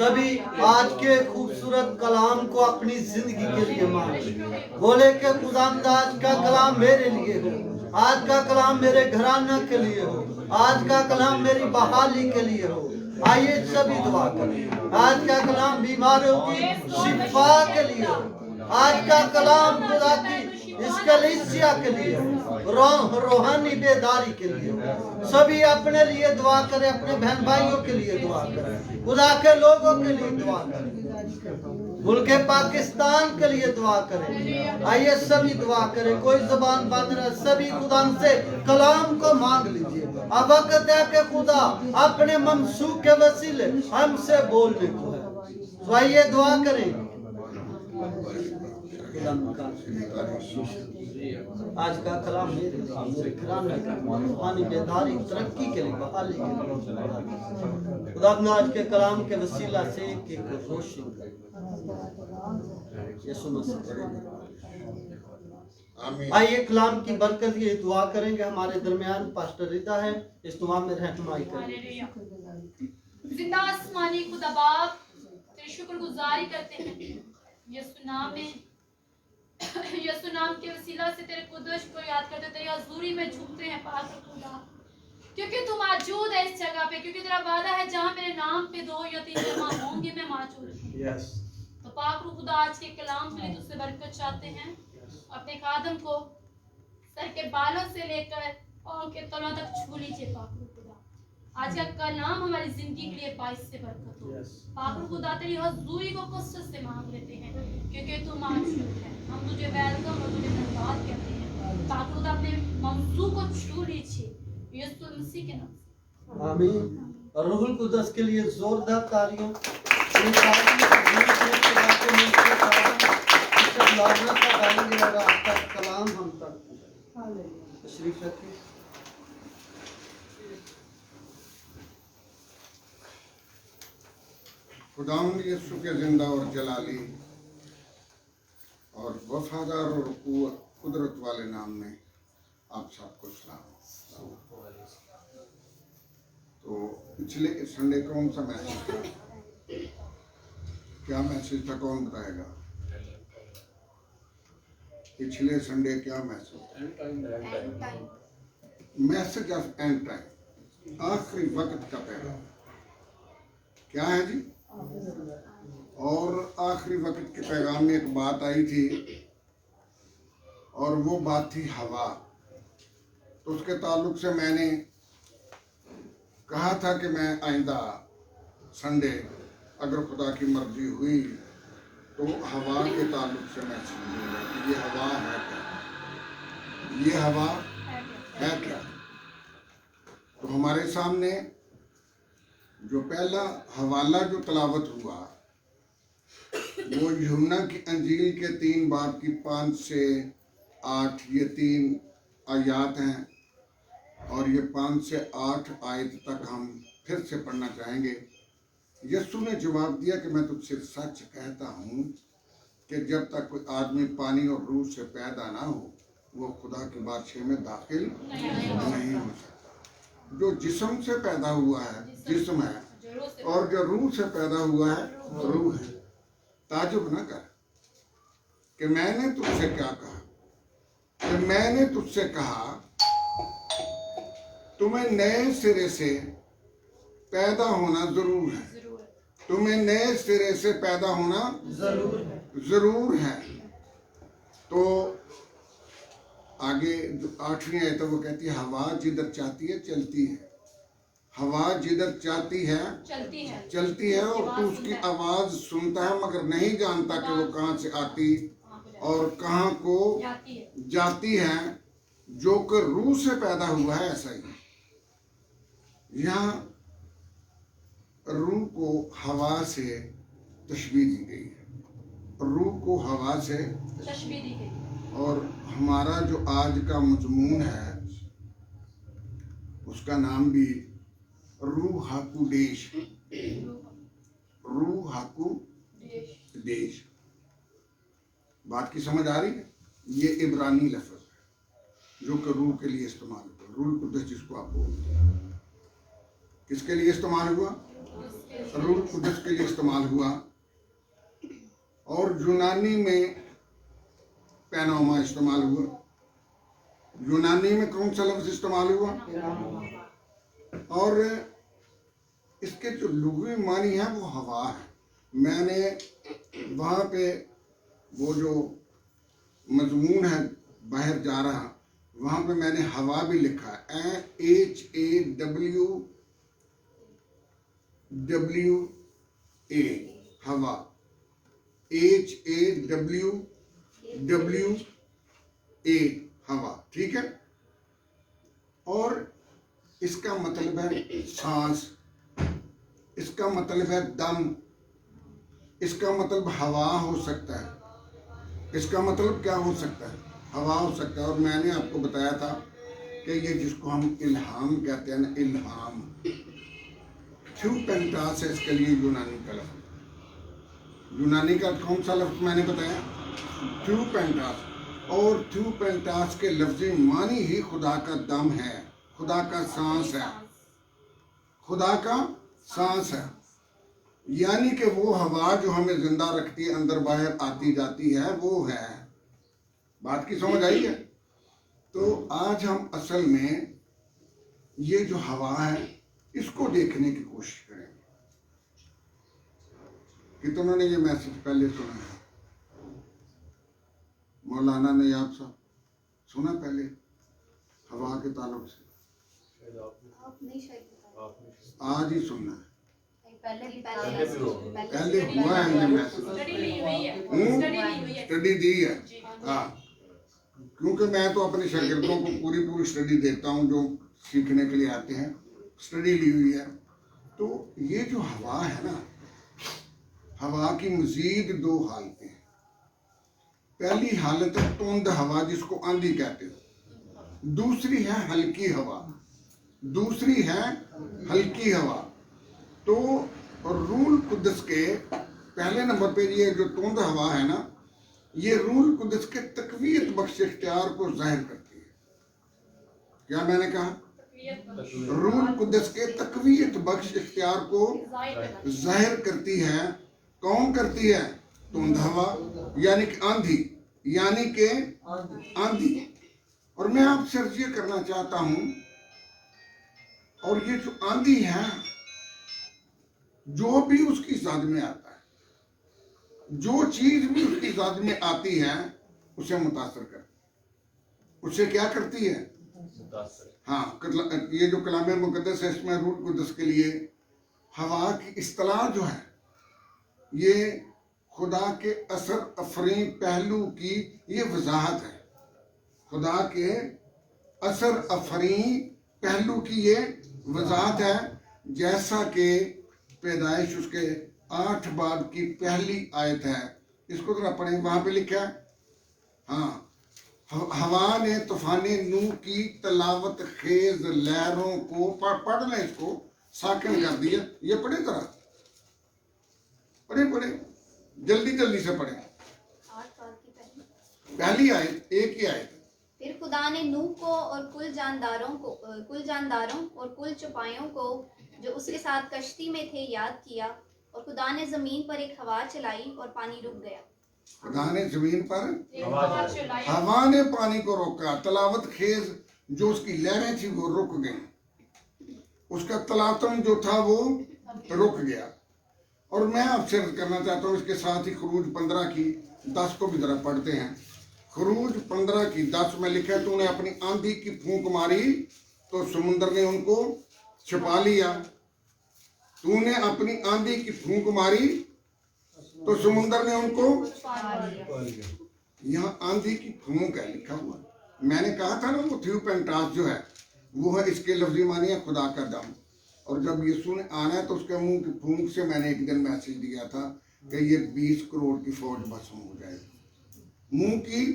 सभी आज के खूबसूरत कलाम को अपनी जिंदगी के लिए मांगे। बोले कि खुदावंद आज का कलाम मेरे लिए हो, आज का कलाम मेरे घराना के लिए हो, आज का कलाम मेरी बहाली के लिए हो। आइए सभी दुआ करें। आज का कलाम बीमारों की शिफा के लिए हो, आज का कलाम खुदा की इस कलीसिया के लिए, रूहानी बेदारी के लिए। सभी अपने लिए दुआ करें, अपने बहन भाइयों के लिए दुआ करें, खुदा के लोगों के लिए दुआ करें, मुल्क पाकिस्तान के लिए दुआ करें। आइए सभी दुआ करें, कोई जुबान बंद न, सभी खुदा से कलाम को मांग लीजिए। अब वक्त है कि खुदा अपने मंसूख के वसीले हमसे बोलने को है। तो आइए दुआ करें। आज का कलाम मेरे घराने रूहानी बेदारी तरक्की के लिए, बहाली के लिए खुदा ने आज के कलाम के वसीला से एक रोशनी यीशु मसीह। आइए कलाम की बरकत ये दुआ करेंगे। हमारे दरमियान पास्टर रिदा है, इस दुआ में रहनुमाई करेंगे। जिंदा आसमानी खुदा बाप तेरी शुक्रगुजारी करते हैं यीशु नाम में, यीशु नाम के वसीला से तेरे कुदस को याद करते, तेरी हजूरी में झुकते हैं पाक खुदा, क्योंकि तू मौजूद है इस जगह पे, क्योंकि तेरा वादा है जहाँ मेरे नाम पे 2 या 3 जमा होंगे मैं मौजूद हूँ। तो पाक खुदा आज के कलाम के लिए तुझसे बरकत चाहते हैं। अपने खादम को सर के बालों से लेकर पाँव के तलों तक छू लीजिए पाक खुदा। आज का कलाम हमारी जिंदगी के लिए बाइस से बरकत हो। पाक खुदा तेरी हजूरी को कसरत से मांग लेते हैं, क्योंकि तू मौजूद है। हम तुझे वेलकम और तुझे धन्यवाद कहते हैं। पाक खुदा अपने मंसूब को छू लीजिए यीशु मसीह के नाम से, आमीन। और रूहुल कुदस के लिए जोरदार तालियों। और आपका कलाम हम तक तशरीफ रखिए। खुदावंद यीशु के जिंदा और जलाली और वफादार और कुदरत वाले नाम में आप सबको सलाम। तो पिछले संडे कौन सा मैसेज था? क्या मैसेज था, कौन बताएगा? पिछले संडे क्या message? Message of and time, आखिरी वक्त का पैगाम। क्या है जी? और आखिरी वक्त के पैगाम में एक बात आई थी, और वो बात थी हवा। तो उसके ताल्लुक से मैंने कहा था कि मैं आइंदा संडे अगर खुदा की मर्जी हुई तो हवा के ताल्लुक से मैं समझूंगा कि ये हवा है क्या, ये हवा है क्या। तो हमारे सामने जो पहला हवाला जो तलावत हुआ वो यूहन्ना की अंजील के 3 बाब की 5 से 8, ये 3 आयात हैं, और ये 5 से 8 आयत तक हम फिर से पढ़ना चाहेंगे। यीशु ने जवाब दिया कि मैं तुझसे सच कहता हूँ कि जब तक कोई आदमी पानी और रूह से पैदा ना हो वो खुदा की बादशाही में दाखिल नहीं हो सकता। जो जिस्म से पैदा हुआ है जिस्म है, और जो रूह से पैदा हुआ है रूह है। ताजुब ना कर कि मैंने तुझसे क्या कहा, कि मैंने तुझसे कहा तुम्हें नए सिरे से पैदा होना जरूर है, तुम्हें नए सिरे से पैदा होना जरूर है। तो आगे जो 8वीं आयत है वो कहती है हवा जिधर चाहती है चलती है, हवा जिधर चाहती है चलती है, और तू उसकी आवाज सुनता है मगर नहीं जानता कि वो कहाँ से आती और कहाँ को जाती है। जो कि रूह से पैदा हुआ है ऐसा ही यहाँ रूह को हवा से तशबीह दी गई है, रूह को हवा से तशबीह दी गई। और हमारा जो आज का मजमून है उसका नाम भी रूह हाकू देश, रूह हाकू देश। बात की समझ आ रही है? ये इब्रानी लफ्ज है जो कि रूह के लिए इस्तेमाल हुआ, रूह कुद्दस जिसको आप बोलते हैं। किसके लिए इस्तेमाल हुआ? रूह कुदस के लिए इस्तेमाल हुआ। और यूनानी में पैनोमा इस्तेमाल हुआ। यूनानी में कौन सा लफ्ज इस्तेमाल हुआ? और इसके जो लुग़वी मानी है वो हवा है। मैंने वहाँ पे वो जो मजमून है बाहर जा रहा, वहाँ पे मैंने हवा भी लिखा है, HAWWA, हवा, HAWWA, हवा, ठीक है। और इसका मतलब है सांस, इसका मतलब है दम, इसका मतलब हवा हो सकता है। इसका मतलब क्या हो सकता है? हवा हो सकता है। और मैंने आपको बताया था कि ये जिसको हम इल्हाम कहते हैं ना, इल्हाम, थ्यूपेंटास है इसके लिए यूनानी का लफ्ज़। यूनानी का कौन सा लफ्ज़ मैंने बताया? थ्यूपेंटास। और थ्यूपेंटास के लफ्ज़ी मानी ही खुदा का दम है, खुदा का सांस है, खुदा का सांस है। यानी कि वो हवा जो हमें जिंदा रखती है, अंदर बाहर आती जाती है, वो है। बात की समझ आई है? तो आज हम असल में ये जो हवा है इसको देखने की कोशिश करेंगे। कितनों ने ये मैसेज पहले सुना है? मौलाना ने आप सब सुना पहले हवा के ताल्लुक से? आज ही सुनना है। पहले हुआ है ये मैसेज, स्टडी दी है। हाँ, क्योंकि मैं तो अपने शागिर्दों को पूरी स्टडी देता हूँ जो सीखने के लिए आते हैं, स्टडी ली हुई है। तो ये जो हवा है ना, हवा की मजीद दो हालतें हैं। पहली हालत है तुंद हवा, जिसको आंधी कहते हो। दूसरी है हल्की हवा, दूसरी है हल्की हवा। तो रूल कुदस के पहले नंबर पे ये जो तुंद हवा है ना, ये रूल कुदस के तकवीयत बख्श इख्तियार को जाहिर करती है। क्या मैंने कहा? रूल कुदस के तकवीयत बख्श इख्तियार को जाहिर करती है। कौन करती है? तुंद हवा, यानी कि आंधी, यानी कि आंधी। और मैं आपसे अर्ज ये करना चाहता हूं, और ये जो आंधी है, जो भी उसकी ज़ात में आता है, जो चीज भी उसकी ज़ात में आती है, उसे मुतासर करती है। उसे क्या करती है? हाँ, ये जो कलाम मुकद्दस है, इसमें रूह कुदस के लिए हवा की इस्तिलाह जो है, ये खुदा के असर अफरी पहलू की ये वजाहत है। खुदा के असर अफरी पहलू की ये वजाहत है। जैसा कि पैदाइश उसके 8 बाब की पहली आयत है, इसको जरा पढ़ें, वहां पे लिखा है। हाँ, हवा ने तूफाने नूह की तलावत खेज लहरों को पढ़ लें, इसको साकिन कर दिया। ये पढ़े जरा, पढ़े जल्दी से पढ़े। पहली आयत, एक ही आयत। फिर खुदा ने नूह को और कुल जानदारों और कुल चौपाइयों को जो उसके साथ कश्ती में थे याद किया, और खुदा ने जमीन पर एक हवा चलाई और पानी रुक गया। खुदा ने जमीन पर हवा ने पानी को रोका, तलावत खेज जो उसकी लहरें थी वो रुक गई, उसका तलातम जो था वो रुक गया। और मैं आपसे अर्ज करना चाहता हूँ, इसके साथ ही खरूज 15 की 10 को भी जरा पढ़ते हैं। खरूज 15 की 10 में लिखा है, तूने अपनी आंधी की फूंक मारी तो समुद्र ने उनको छिपा लिया। तूने अपनी आंधी की फूंक मारी तो समुद्र ने उनको, यहाँ आंधी की फूंक है लिखा हुआ। मैंने कहा था ना, वो थ्यूपेंटास जो है वो है, इसके लफ्जी मानी है खुदा का दम। और जब यीशु ने आना है तो उसके मुंह की फूंक से मैंने एक दिन मैसेज दिया था कि ये 20 करोड़ की फौज भस्म हो जाएगी, मुंह की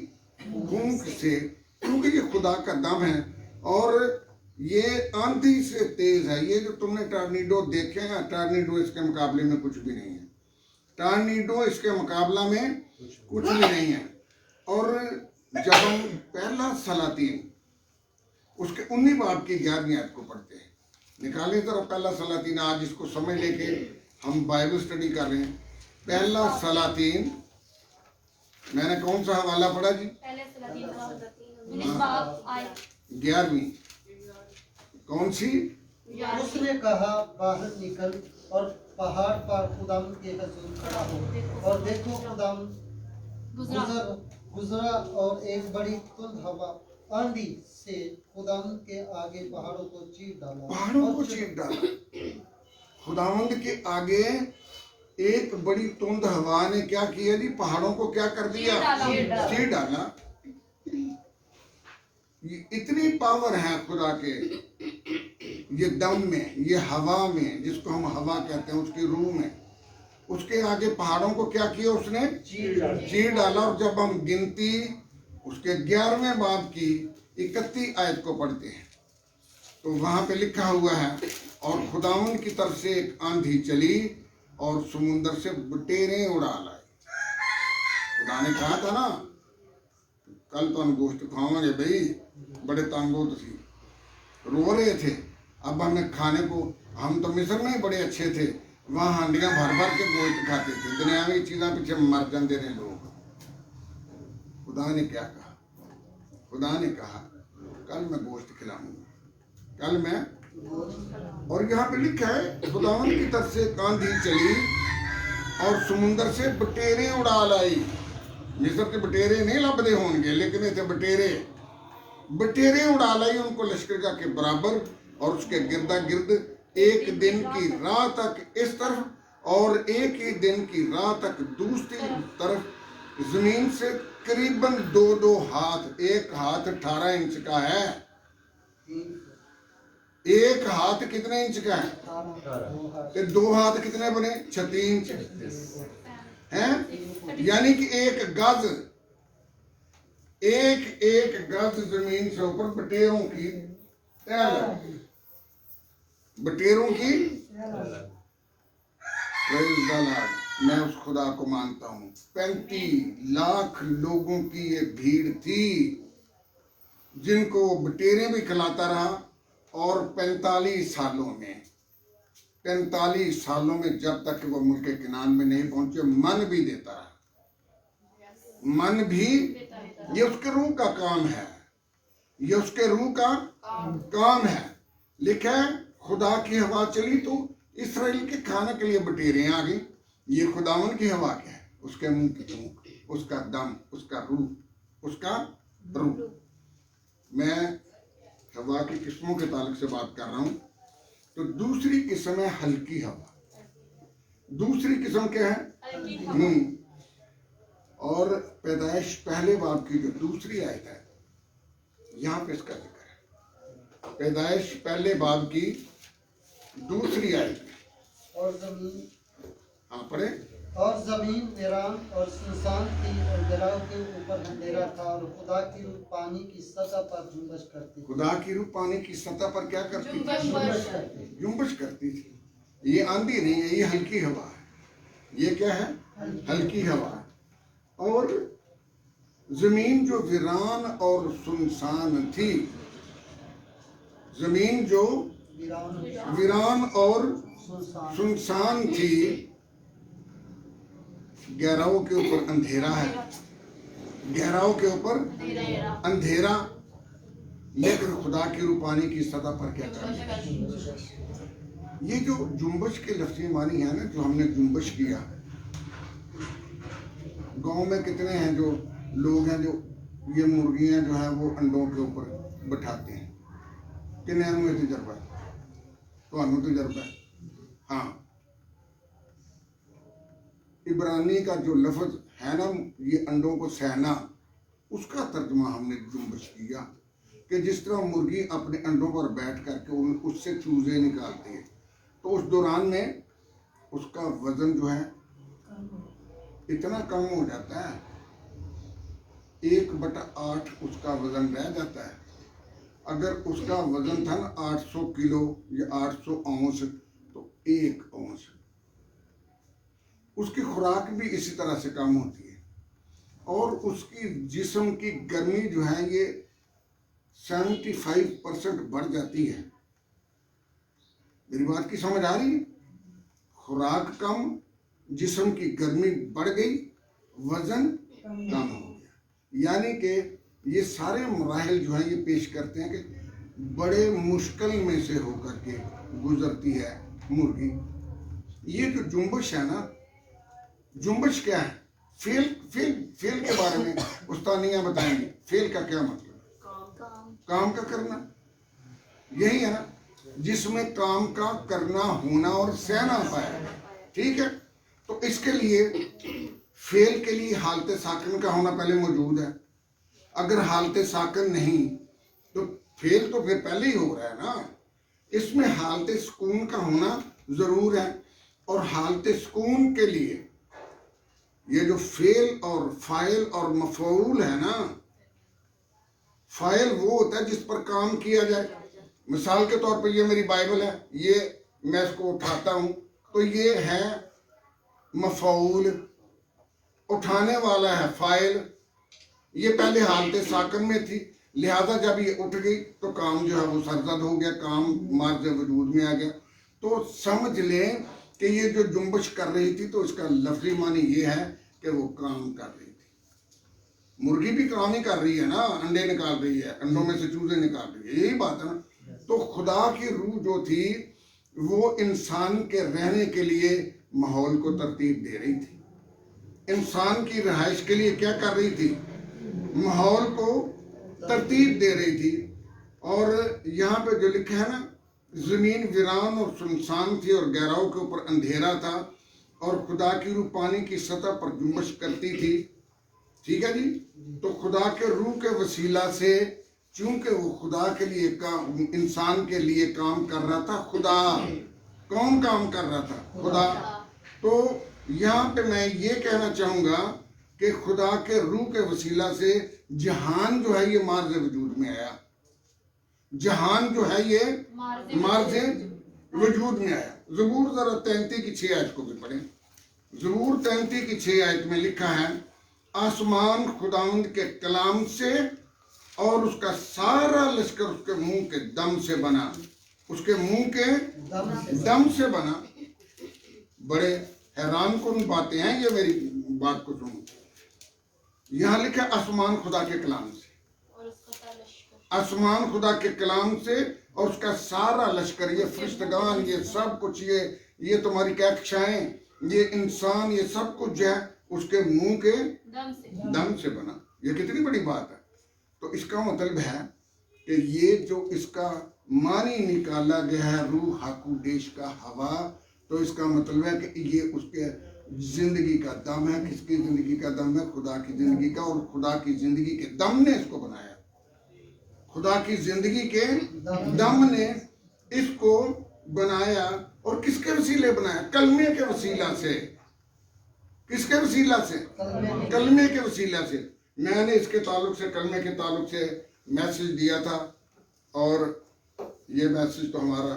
फूंक से, क्योंकि ये खुदा का दम है। और ये आंधी से तेज है। ये जो तुमने टॉर्नेडो देखे हैं, टॉर्नेडो इसके मुकाबले में कुछ भी नहीं है। टॉर्नेडो इसके मुकाबला में कुछ भी नहीं है। और जब हम पहला सलातीन उसके 19 बाब की 11वीं आयत को पढ़ते हैं, निकालें जरा पहला सलातीन। आज इसको समय लेके हम बाइबल स्टडी कर रहे हैं। पहला सलातीन, मैंने कौन सा हवाला पढ़ा जी? पहले सलातीन का 19 बाब आयत 11वीं। कौन सी? उसने कहा बाहर निकल और पहाड़ पर खुदाम के हजूर खड़ा हो, और देखो खुदाम गुजरा और एक बड़ी तुंद हवा आंधी से खुदाम के आगे पहाड़ों को चीर डाला। पहाड़ों को चीर डाला। खुदावंद के आगे एक बड़ी तुंद हवा ने क्या किया जी? पहाड़ों को क्या कर दिया? चीर डाला। ये इतनी पावर है खुदा के ये दम में, ये हवा में, जिसको हम हवा कहते हैं, उसकी रूह में, उसके आगे पहाड़ों को क्या किया उसने? चीर डाला। और जब हम गिनती उसके 11वें बाब की 31 आयत को पढ़ते हैं तो वहां पे लिखा हुआ है, और खुदावन की तरफ से एक आंधी चली और समुंदर से बटेरें उड़ा लाई। खुदा ने कहा था ना, कल तो हम गोश्त खाओगे भाई, बड़े तांगो सी रो रहे थे, अब हमें खाने को, हम तो मिस्र में ही बड़े अच्छे थे, वहां हांडियां भर भर के गोश्त खाते थे, दुनियावी चीज़ों पीछे मर जाते रहे लोग। खुदा ने क्या कहा? खुदा ने कहा कल मैं गोश्त खिलाऊंगा, कल मैं। और यहाँ पे लिखा है खुदावन की तरफ से आंधी चली और समुंदर से बटेरें उड़ा लाई। मिस्र के बटेरे नहीं लभदे होंगे, लेकिन इतने बटेरें उड़ा लाई उनको लश्कर के बराबर, और उसके गिरदा गिर्द एक दिन की राह तक इस तरफ और एक ही दिन की राह तक दूसरी तरफ जमीन से करीबन 2-2 हाथ, एक हाथ 18 इंच का है। एक हाथ कितने इंच का है? 2 हाथ कितने बने? 36 इंच हैं। यानी कि एक गज जमीन से ऊपर बटेरों की तह लगी। बटेरों की Praise the Lord। मैं उस खुदा को मानता हूँ। 35 लाख लोगों की ये भीड़ थी जिनको बटेरे भी खिलाता रहा, और 45 सालों में जब तक वो मुल्क किनान में नहीं पहुंचे, मन भी देता रहा। मन भी, ये उसके रूह का काम है, ये उसके रूह का काम है। लिखा है खुदा की हवा चली तो इसराइल के खाने के लिए बटेरें आ गई। ये खुदावन की हवा क्या है? उसके मुंह की फूंक, उसका दम, उसका रूह। मैं हवा की किस्मों के ताल्लुक से बात कर रहा हूं। तो दूसरी किस्म है हल्की हवा। दूसरी किस्म क्या है? और पैदाइश पहले बाब की जो दूसरी आयत है, यहाँ पे इसका जिक्र है। पैदाइश पहले बाब की दूसरी आयत में, और जमीन, हाँ पढ़े। और जमीन वीरान और सुनसान थी, और गिराव के ऊपर अंधेरा था, और खुदा की रूह पानी की सतह पर जुम्बश करती। खुदा की रूह पानी की सतह पर क्या करती थी? जुम्बश करती थी। ये आंधी नहीं है, ये हल्की हवा है। ये क्या है? हल्की हवा। और जमीन जो वीरान और सुनसान थी, जमीन जो वीरान और सुनसान थी, गहराओं के ऊपर अंधेरा है, गहराओं के ऊपर अंधेरा, लेकिन खुदा की रूह पानी की सतह पर क्या कर रही है? ये जो जुम्बश के लफ्ज़ी मानी है ना, जो हमने जुम्बश किया, गांव में कितने हैं जो लोग हैं जो ये मुर्गियां जो है वो अंडों के ऊपर बैठाते हैं। किन्ने में तजर्बा है? तो तजर्बा है। हाँ, इब्रानी का जो लफ्ज है ना, ये अंडों को सहना, उसका तर्जमा हमने जुम्बश किया कि जिस तरह मुर्गी अपने अंडों पर बैठ करके उससे चूजे निकालती है, तो उस दौरान में उसका वजन जो है इतना कम हो जाता है, 1/8 उसका वजन रह जाता है। अगर उसका वजन था ना 800 किलो या 800 औंस, तो 1 औंस। उसकी खुराक भी इसी तरह से कम होती है, और उसकी जिस्म की गर्मी जो है ये 75% बढ़ जाती है। मेरी बात की समझ आ रही है? खुराक कम, जिस्म की गर्मी बढ़ गई, वजन कम हो गया। यानी कि ये सारे मराहिल जो है ये पेश करते हैं कि बड़े मुश्किल में से होकर के गुजरती है मुर्गी। ये जो जुम्बश है ना, जुम्बश क्या है? फेल फेल फेल के बारे में उस्तानियां बताएंगे। फेल का क्या मतलब? काम का करना, यही है ना, जिसमें काम का करना होना और सहना पाए। ठीक है, तो इसके लिए फेल के लिए हालत साकिन का होना पहले मौजूद है। अगर हालत साकिन नहीं तो फेल तो फिर पहले ही हो रहा है ना। इसमें हालत सुकून का होना जरूर है। और हालत सुकून के लिए ये जो फेल और फाइल और मफऊल है ना, फाइल वो होता है जिस पर काम किया जाए। मिसाल के तौर पर ये मेरी बाइबल है, ये मैं इसको उठाता हूं तो ये है मफऊल, उठाने वाला है फाइल। ये पहले हालत साकिन में थी, लिहाजा जब ये उठ गई तो काम जो है वो सरजद हो गया, काम मार्ज वजूद में आ गया। तो समझ लें कि ये जो जुम्बश कर रही थी तो इसका लफ्जी मानी ये है कि वो काम कर रही थी। मुर्गी भी काम ही कर रही है ना, अंडे निकाल रही है, अंडों में से चूजे निकाल रही है, यही बात है ना। तो खुदा की रूह जो थी वो इंसान के रहने के लिए माहौल को तरतीब दे रही थी, इंसान की रिहाइश के लिए क्या कर रही थी? माहौल को तरतीब दे रही थी। और यहाँ पे जो लिखा है ना, जमीन वीरान और सुनसान थी और गहराओं के ऊपर अंधेरा था और खुदा की रूह पानी की सतह पर जुम्बश करती थी। ठीक है जी। तो खुदा के रूह के वसीला से, चूंकि वो खुदा के लिए काम, इंसान के लिए काम कर रहा था, खुदा कौन काम कर रहा था? खुदा। तो यहाँ पे मैं ये कहना चाहूंगा कि खुदा के रूह के वसीला से जहान जो है ये मार्ज वजूद में आया। जहान जो है ये मार्ज वजूद में आया। ज़बूर जरा 33 की 6 आयत को भी पढ़ें। ज़बूर 33 की 6 आयत में लिखा है, आसमान खुदावंद के कलाम से और उसका सारा लश्कर उसके मुंह के दम से बना। उसके मुंह के दम से बना। बड़े हैरान कुन बातें हैं ये, मेरी बात को सुनो। यहाँ लिखा आसमान खुदा के कलाम से, आसमान खुदा के कलाम से और उसका सारा लश्कर, ये फरिश्तगान, ये सब कुछ, ये तुम्हारी क्या कक्षाएं, ये इंसान, ये सब कुछ जो है उसके मुंह के दम से बना। ये कितनी बड़ी बात है। तो इसका मतलब है कि ये जो इसका मानी निकाला गया है, रूह हाकू देश का हवा, तो इसका मतलब है कि ये उसके जिंदगी का दम है। किसकी जिंदगी का दम है? खुदा की जिंदगी का। और खुदा की जिंदगी के दम ने इसको बनाया। खुदा की जिंदगी के दम ने इसको बनाया। और किसके वसीले बनाया? कलमे के वसीला से। किसके वसीला से? कलमे के वसीला से। मैंने इसके ताल्लुक से, कलमे के ताल्लुक से मैसेज दिया था और ये मैसेज तो हमारा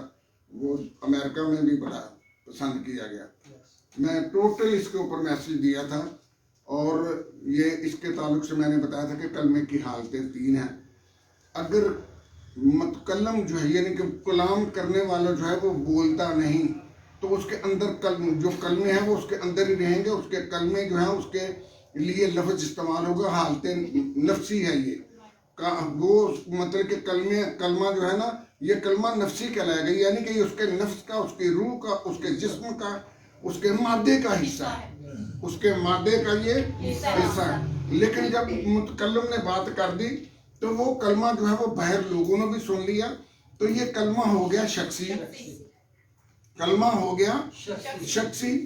वो अमेरिका में भी बड़ा पसंद किया गया। मैं टोटल इसके ऊपर मैसेज दिया था और ये इसके ताल्लुक से मैंने बताया था कि कलमे की हालतें 3 हैं। अगर मतकल्लम जो है यानी कि कलाम करने वाला जो है वो बोलता नहीं तो उसके अंदर जो कलमे हैं वो उसके अंदर ही रहेंगे। उसके कलमे जो है उसके लिए लफ्ज इस्तेमाल होगा, हालतें नफ्सी है ये वो, मतलब कि कलमा जो है ना, ये कलमा नफ्सी कहलाएगा। यानी कि उसके नफ्स का, उसकी रूह का, उसके जिस्म का, उसके मादे का हिस्सा है। उसके मादे का ये हिस्सा है। लेकिन जब मुतकल्लम ने बात कर दी तो वो कलमा जो है वो बाहर लोगों ने भी सुन लिया, तो ये कलमा हो गया शख्सी। कलमा हो गया शख्सी।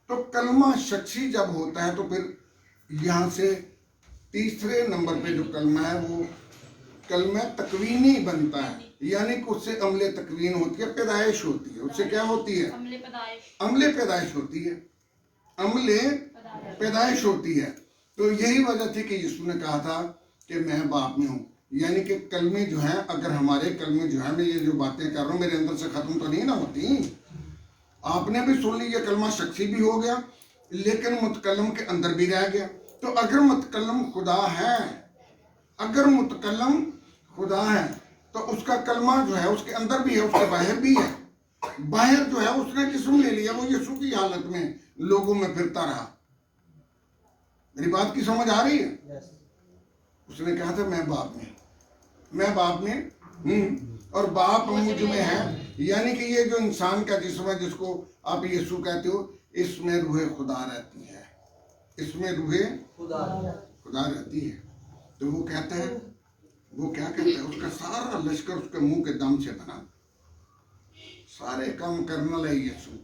तो कलमा शख्सी जब होता है तो फिर यहाँ से तीसरे नंबर पे जो कलमा है वो कलमा तकवीनी बनता है। यानी कि उससे अमले तकवीन होती है, पैदाइश होती है। उससे क्या होती है? अमले पैदाइश होती है। अमले पैदाइश होती है। तो यही वजह थी कि यीशु ने कहा था कि मैं बाप में हूँ। यानी कि कलमे जो हैं, अगर हमारे कलमे जो है, मैं ये जो बातें कर रहा हूँ मेरे अंदर से खत्म तो नहीं ना होती। आपने भी सुन ली, ये कलमा शख्सी भी हो गया लेकिन मुतकल्लम के अंदर भी रह गया। तो अगर मुतकल्लम खुदा है, अगर मुतकल्लम खुदा है तो उसका कलमा जो है उसके अंदर भी है, उसके बाहर भी है। बाहर जो है उसने जिस्म ले लिया, वो यीशु की हालत में लोगों में फिरता रहा। मेरी बात की समझ आ रही है? उसने कहा था मैं बाप में और बाप मुझ में है। यानी कि ये जो इंसान का जिस्म है जिसको आप यीशु कहते हो, इसमें रूहे खुदा रहती है, इसमें रूहे खुदा रहती है। तो वो कहता है, वो क्या कहता है, उसका सारा लश्कर उसके मुंह के दम से बना, सारे काम करने लगे यीशु।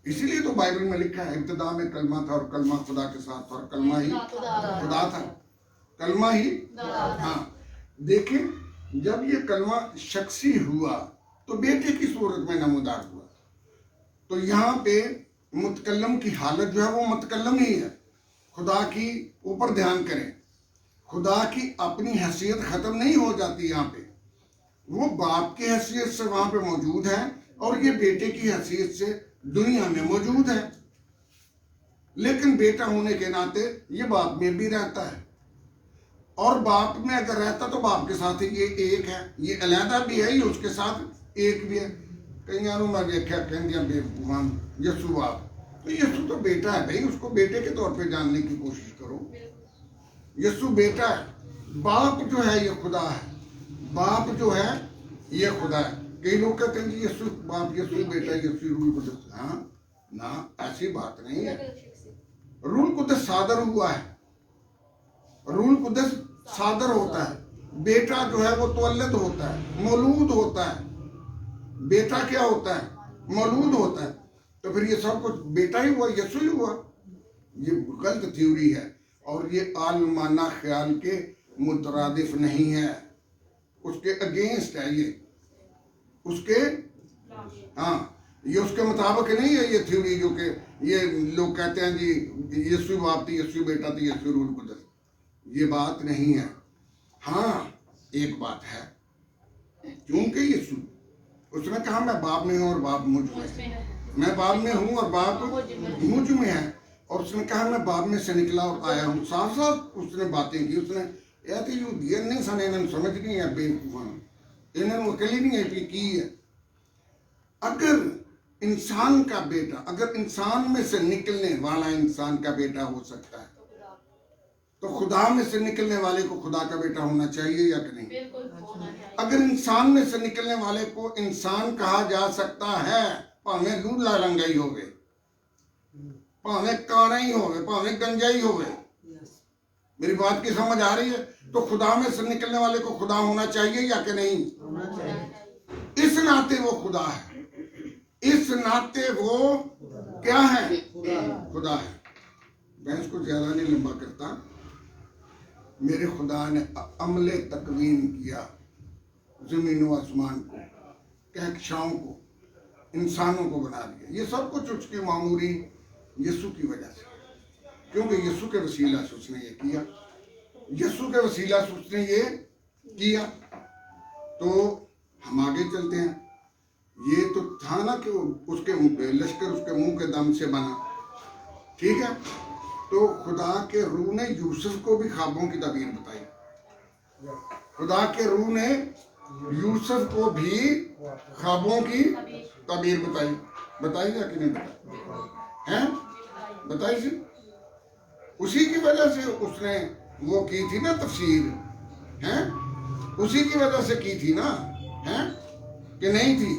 इसीलिए तो बाइबल में लिखा है इब्तिदा में कलमा था और कलमा खुदा के साथ था और कलमा ही खुदा था, कलमा ही। हाँ, देखिए जब ये कलमा शख्सी हुआ तो बेटे की सूरत में नमूदार हुआ। तो यहाँ पे मुतकल्लम की हालत जो है वो मुतकल्लम ही है। खुदा की ऊपर ध्यान करें, खुदा की अपनी हैसियत खत्म नहीं हो जाती। यहाँ पे वो बाप की हैसियत से वहां पे मौजूद है और ये बेटे की हैसियत से दुनिया में मौजूद है। लेकिन बेटा होने के नाते ये बाप में भी रहता है और बाप में अगर रहता तो बाप के साथ ये एक है, ये अलहदा भी है, ये उसके साथ एक भी है। कई मैं देखा कहते बेवकूफान यीशु बाप, तो यीशु तो बेटा है भाई, उसको बेटे के तौर पे जानने की कोशिश करो। यीशु बेटा है, बाप जो है ये खुदा है, बाप जो है ये खुदा है। कई लोग कहते हैं कि यीशु बाप, यीशु बेटा, यीशु रूल कुदस। हाँ ना, ऐसी बात नहीं है। रूल कुदस सादर हुआ है, रूल कुदस सादर होता है। बेटा जो है वो तवल्लद होता है, मौलूद होता है। बेटा क्या होता है? मौलूद होता है। तो फिर ये सब कुछ बेटा ही हुआ, यीशु ही हुआ। ये गलत थ्योरी है और ये आलमाना ख्याल के मुतरादिफ नहीं है, उसके अगेंस्ट है ये, उसके हाँ ये उसके मुताबिक नहीं है ये थ्योरी जो कि ये लोग कहते हैं जी यीशु बाप थी, यीशु बेटा थी, यीशु रूल कुदस। ये बात नहीं है। हाँ एक बात है, क्योंकि यीशु उसने कहा मैं बाप में हूँ और बाप मुझ में है, मैं बाप में हूँ और बाप मुझ में है। और उसने कहा मैं बाप में से निकला और आया हूँ। साफ साफ उसने बातें की। उसने यह तो यू नहीं सने, इन्हें समझ नहीं है बेवकूफान, इन्हें अकेली नहीं है की है। अगर इंसान का बेटा, अगर इंसान में से निकलने वाला इंसान का बेटा हो सकता है तो खुदा में से निकलने वाले को खुदा का बेटा होना चाहिए या कि नहीं? अगर इंसान में से निकलने वाले को इंसान कहा जा सकता है, भावें लूला रंगाई होवे, भावें काना ही होवे, भावें गंजा ही होवे। मेरी बात की समझ आ रही है? तो खुदा में से निकलने वाले को खुदा होना चाहिए या कि नहीं? इस नाते वो खुदा है, इस नाते वो क्या है? खुदा है। मैं इसको ज्यादा नहीं लंबा करता। मेरे खुदा ने अमले तकवीन किया जमीन व आसमान को, कहकशाओं को, इंसानों को बना दिया। ये सब कुछ उसकी मामूली यीशु की वजह से, क्योंकि यीशु के वसीला से उसने ये किया, यीशु के वसीला से उसने ये किया। तो हम आगे चलते हैं। ये तो था ना कि उसके लश्कर उसके मुंह के दम से बना, ठीक है। तो खुदा के रूह ने यूसुफ को भी ख्वाबों की ताबीर बताई। खुदा के रूह ने यूसुफ को भी ख्वाबों की ताबीर बताई या कि नहीं बताई? हैं? बताई थी। उसी की वजह से उसने वो की थी ना तफसीर, हैं? उसी की वजह से की थी ना, हैं? कि नहीं थी?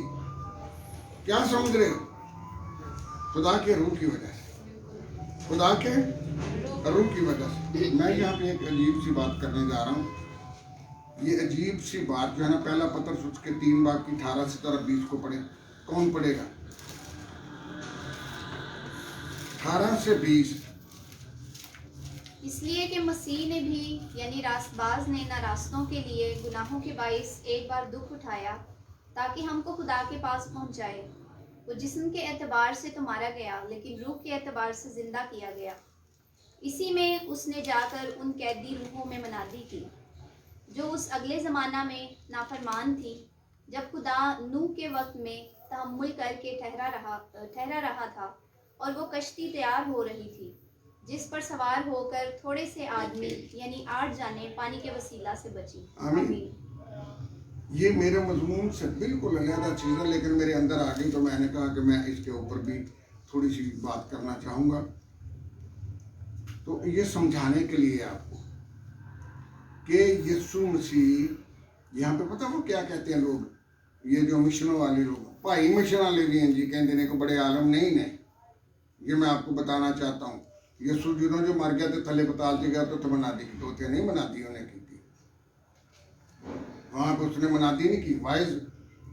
क्या समझ रहे हो? खुदा के रूह की वजह से, खुदा के रूह की वजह से। मैं यहाँ पे एक अजीब सी बात करने जा रहा हूँ। ये अजीब सी बात जो है ना, पहला पत्र उसके 3 बाब की 18 से 20 को पढ़े। कौन पढ़ेगा? 18 से 20। इसलिए कि मसीह ने भी यानी रास्तबाज ने ना रास्तों के लिए गुनाहों के बाइस एक बार दुख उठाया ताकि हमको खुदा के पास पहुंचाए। वो जिस्म के एतबार से तो मारा गया लेकिन रूह के एतबार से जिंदा किया गया। इसी में उसने जाकर उन कैदी रूहों में मना दी थी जो उस अगले ज़माना में नाफरमान थी, जब खुदा नूह के वक्त में तहम्मुल करके ठहरा रहा था और वो कश्ती तैयार हो रही थी जिस पर सवार होकर थोड़े से आदमी यानी 8 जाने पानी के वसीला से बची। आमीन। ये मेरे मजमून से बिल्कुल अलग चीज़ है, लेकिन मेरे अंदर आ गई तो मैंने कहा कि मैं इसके ऊपर भी थोड़ी सी बात करना चाहूँगा। तो ये समझाने के लिए आपको कि यीशु मसीह यहाँ पे पता वो क्या कहते हैं लोग, ये जो मिशनों वाले लोग, भाई मिशन वाले भी हैं जी, कहते ने को बड़े आलम नहीं ने। ये मैं आपको बताना चाहता हूँ, यीशु जिन्होंने जो मर गया तो थले पताल से गया तो मना दी की तो नहीं मना दी उन्हें की थी वहाँ पे, उसने मनादी नहीं की। वाइज